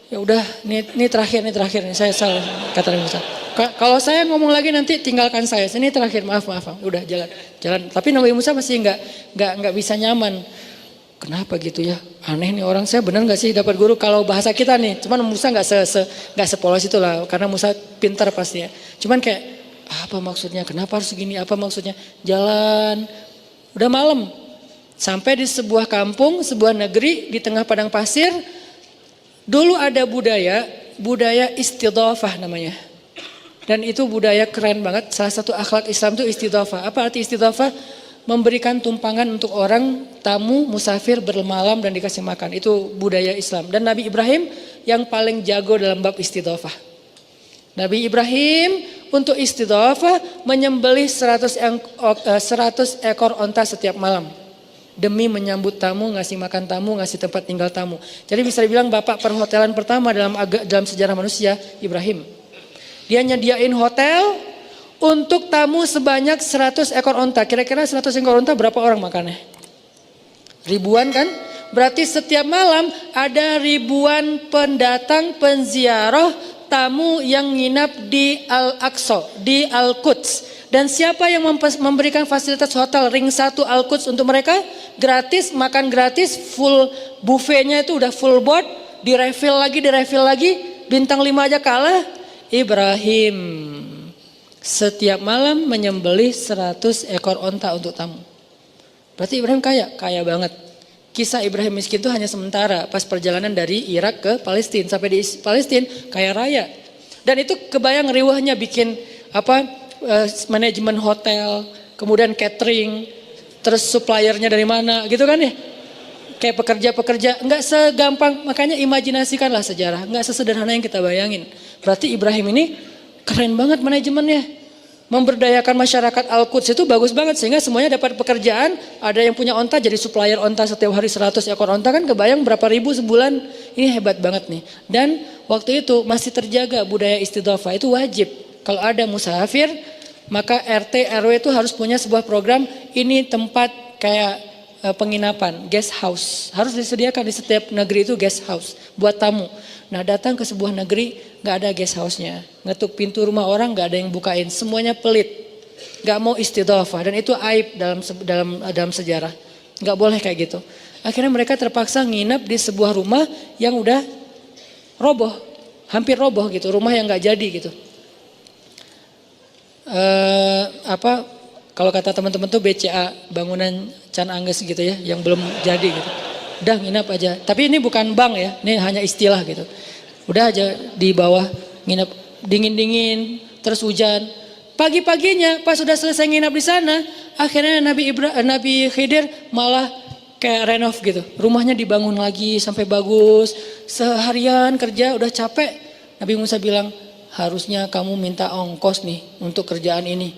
Ya udah, ini terakhir nih saya salah, kata Nabi Musa. Kalau saya ngomong lagi nanti tinggalkan saya. Ini terakhir, maaf. Udah jalan. Tapi Nabi Musa masih nggak bisa nyaman. Kenapa gitu ya? Aneh nih orang, saya benar nggak sih dapat guru kalau bahasa kita nih? Cuman Musa nggak sepolos itu lah, karena Musa pintar pasti ya. Cuman kayak apa maksudnya? Kenapa harus segini? Apa maksudnya? Jalan, udah malam. Sampai di sebuah kampung, sebuah negeri di tengah padang pasir. Dulu ada budaya istidhafah namanya. Dan itu budaya keren banget. Salah satu akhlak Islam itu istidhafah. Apa arti istidhafah? Memberikan tumpangan untuk orang tamu musafir bermalam dan dikasih makan. Itu budaya Islam. Dan Nabi Ibrahim yang paling jago dalam bab istidhafah. Nabi Ibrahim untuk istidhafah menyembelih 100 ekor onta setiap malam. Demi menyambut tamu, ngasih makan tamu, ngasih tempat tinggal tamu. Jadi bisa dibilang bapak perhotelan pertama dalam sejarah manusia, Ibrahim. Dia nyediain hotel untuk tamu sebanyak 100 ekor onta. Kira-kira 100 ekor onta berapa orang makannya? Ribuan kan? Berarti setiap malam ada ribuan pendatang, penziarah, tamu yang nginap di Al-Aqsa, di Al-Quds. Dan siapa yang memberikan fasilitas hotel ring 1 Al-Quds untuk mereka? Gratis, makan gratis, full buffetnya itu udah full board, direfill lagi, bintang 5 aja kalah. Ibrahim setiap malam menyembelih 100 ekor onta untuk tamu. Berarti Ibrahim kaya banget. Kisah Ibrahim miskin itu hanya sementara pas perjalanan dari Irak ke Palestina. Sampai di Palestina kaya raya. Dan itu kebayang riwahnya bikin manajemen hotel, kemudian catering, terus suppliernya dari mana gitu kan ya. Kayak pekerja-pekerja, nggak segampang, makanya imajinasikanlah sejarah, nggak sesederhana yang kita bayangin. Berarti Ibrahim ini keren banget manajemennya. Memberdayakan masyarakat Al-Quds itu bagus banget sehingga semuanya dapat pekerjaan. Ada yang punya onta jadi supplier onta setiap hari 100 ekor onta kan kebayang berapa ribu sebulan. Ini hebat banget nih. Dan waktu itu masih terjaga budaya istidhafah itu wajib. Kalau ada musafir maka RT RW itu harus punya sebuah program ini tempat kayak penginapan, guest house. Harus disediakan di setiap negeri itu guest house buat tamu. Nah datang ke sebuah negeri gak ada guest house-nya. Ngetuk pintu rumah orang gak ada yang bukain. Semuanya pelit. Gak mau istidhafah. Dan itu aib dalam sejarah. Gak boleh kayak gitu. Akhirnya mereka terpaksa nginep di sebuah rumah yang udah roboh. Hampir roboh gitu. Rumah yang gak jadi gitu. Kalau kata teman-teman tuh BCA, bangunan Can Angges gitu ya, yang belum jadi gitu. Udah nginap aja. Tapi ini bukan bank ya, ini hanya istilah gitu. Udah aja di bawah nginap, dingin-dingin, terus hujan. Pagi-paginya pas sudah selesai nginap di sana, akhirnya Nabi Khidir malah kayak renov gitu. Rumahnya dibangun lagi sampai bagus. Seharian kerja udah capek. Nabi Musa bilang, harusnya kamu minta ongkos nih untuk kerjaan ini.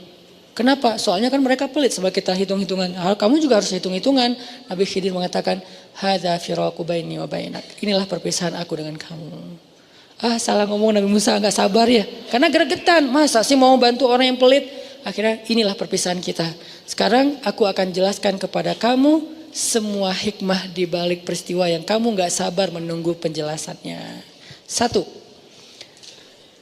Kenapa? Soalnya kan mereka pelit sebab kita hitung-hitungan. Kamu juga harus hitung-hitungan. Nabi Khidir mengatakan, hadza firaqu baini wa bainak. Inilah perpisahan aku dengan kamu. Salah ngomong Nabi Musa, nggak sabar ya. Karena gregetan, masa sih mau bantu orang yang pelit? Akhirnya inilah perpisahan kita. Sekarang aku akan jelaskan kepada kamu semua hikmah di balik peristiwa yang kamu nggak sabar menunggu penjelasannya. 1.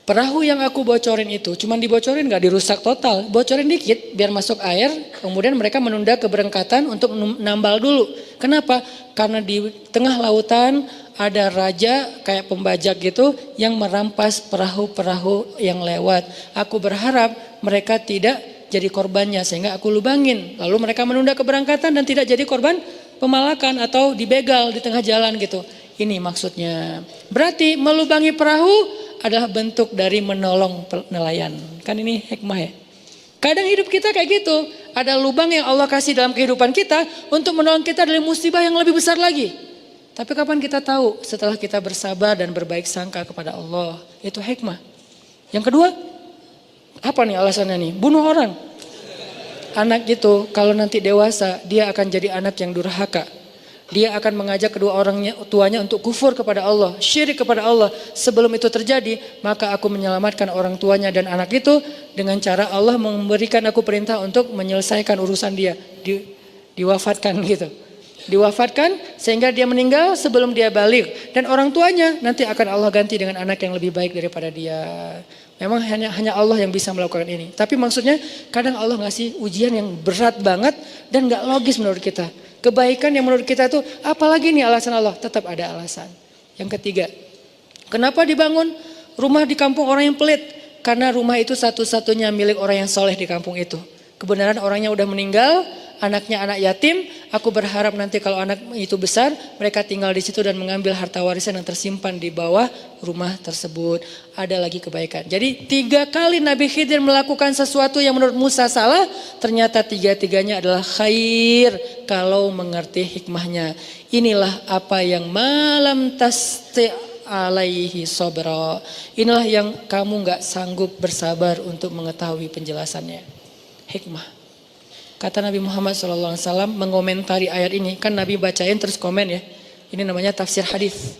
Perahu yang aku bocorin itu, cuman dibocorin gak dirusak total. Bocorin dikit biar masuk air, kemudian mereka menunda keberangkatan untuk nambal dulu. Kenapa? Karena di tengah lautan ada raja kayak pembajak gitu yang merampas perahu-perahu yang lewat. Aku berharap mereka tidak jadi korbannya sehingga aku lubangin. Lalu mereka menunda keberangkatan dan tidak jadi korban pemalakan atau dibegal di tengah jalan gitu. Ini maksudnya. Berarti melubangi perahu adalah bentuk dari menolong nelayan. Kan ini hikmah ya. Kadang hidup kita kayak gitu. Ada lubang yang Allah kasih dalam kehidupan kita untuk menolong kita dari musibah yang lebih besar lagi. Tapi kapan kita tahu? Setelah kita bersabar dan berbaik sangka kepada Allah. Itu hikmah. Yang kedua, apa nih alasannya nih? Bunuh orang. Anak itu kalau nanti dewasa dia akan jadi anak yang durhaka. Dia akan mengajak kedua orang tuanya untuk kufur kepada Allah, syirik kepada Allah. Sebelum itu terjadi, maka aku menyelamatkan orang tuanya dan anak itu dengan cara Allah memberikan aku perintah untuk menyelesaikan urusan dia. Diwafatkan gitu. Diwafatkan sehingga dia meninggal sebelum dia balik. Dan orang tuanya nanti akan Allah ganti dengan anak yang lebih baik daripada dia. Memang hanya Allah yang bisa melakukan ini. Tapi maksudnya kadang Allah ngasih ujian yang berat banget dan gak logis menurut kita. Kebaikan yang menurut kita itu apalagi nih alasan Allah? Tetap ada alasan. Yang ketiga, kenapa dibangun rumah di kampung orang yang pelit? Karena rumah itu satu-satunya milik orang yang soleh di kampung itu. Kebenaran orangnya udah meninggal, anaknya anak yatim. Aku berharap nanti kalau anak itu besar, mereka tinggal di situ dan mengambil harta warisan yang tersimpan di bawah rumah tersebut. Ada lagi kebaikan. Jadi 3 kali Nabi Khidir melakukan sesuatu yang menurut Musa salah, ternyata 3-tiganya adalah khair kalau mengerti hikmahnya. Inilah apa yang malam tasti alaihi sabra. Inilah yang kamu gak sanggup bersabar untuk mengetahui penjelasannya. Hikmah. Kata Nabi Muhammad SAW mengomentari ayat ini. Kan Nabi bacain terus komen ya. Ini namanya tafsir hadis.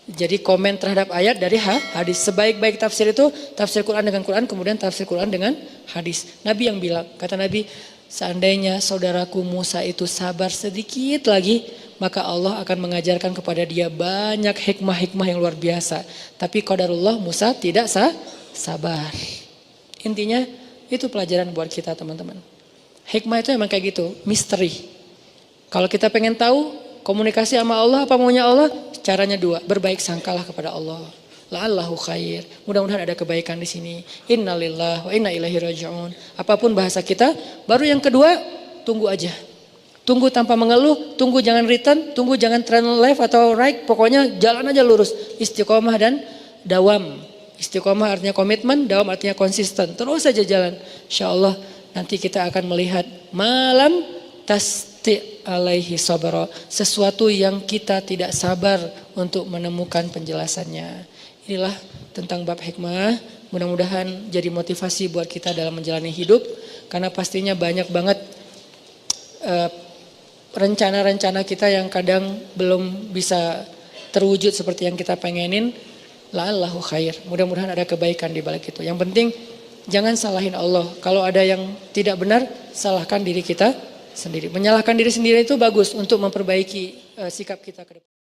Jadi komen terhadap ayat dari hadis. Sebaik-baik tafsir itu tafsir Quran dengan Quran, kemudian tafsir Quran dengan hadis. Nabi yang bilang, kata Nabi, seandainya saudaraku Musa itu sabar sedikit lagi, maka Allah akan mengajarkan kepada dia banyak hikmah-hikmah yang luar biasa. Tapi qadarullah Musa tidak sabar. Intinya itu pelajaran buat kita teman-teman. Hikmah itu emang kayak gitu, misteri. Kalau kita pengen tahu komunikasi sama Allah, apa maunya Allah? Caranya 2, berbaik sangkalah kepada Allah. La'allahu khair. Mudah-mudahan ada kebaikan di sini. Innalillahi wa inna ilaihi raji'un. Apapun bahasa kita, baru yang kedua, tunggu aja. Tunggu tanpa mengeluh, tunggu jangan return, tunggu jangan turn left atau right, pokoknya jalan aja lurus. Istiqomah dan dawam. Istiqomah artinya komitmen, dawam artinya konsisten. Terus saja jalan. InsyaAllah nanti kita akan melihat malam tasti alaihi sabra. Sesuatu yang kita tidak sabar untuk menemukan penjelasannya. Inilah tentang bab hikmah. Mudah-mudahan jadi motivasi buat kita dalam menjalani hidup. Karena pastinya banyak banget rencana-rencana kita yang kadang belum bisa terwujud seperti yang kita pengenin. La'allahu khair. Mudah-mudahan ada kebaikan di balik itu. Yang penting jangan salahin Allah. Kalau ada yang tidak benar, salahkan diri kita sendiri. Menyalahkan diri sendiri itu bagus untuk memperbaiki sikap kita ke depan.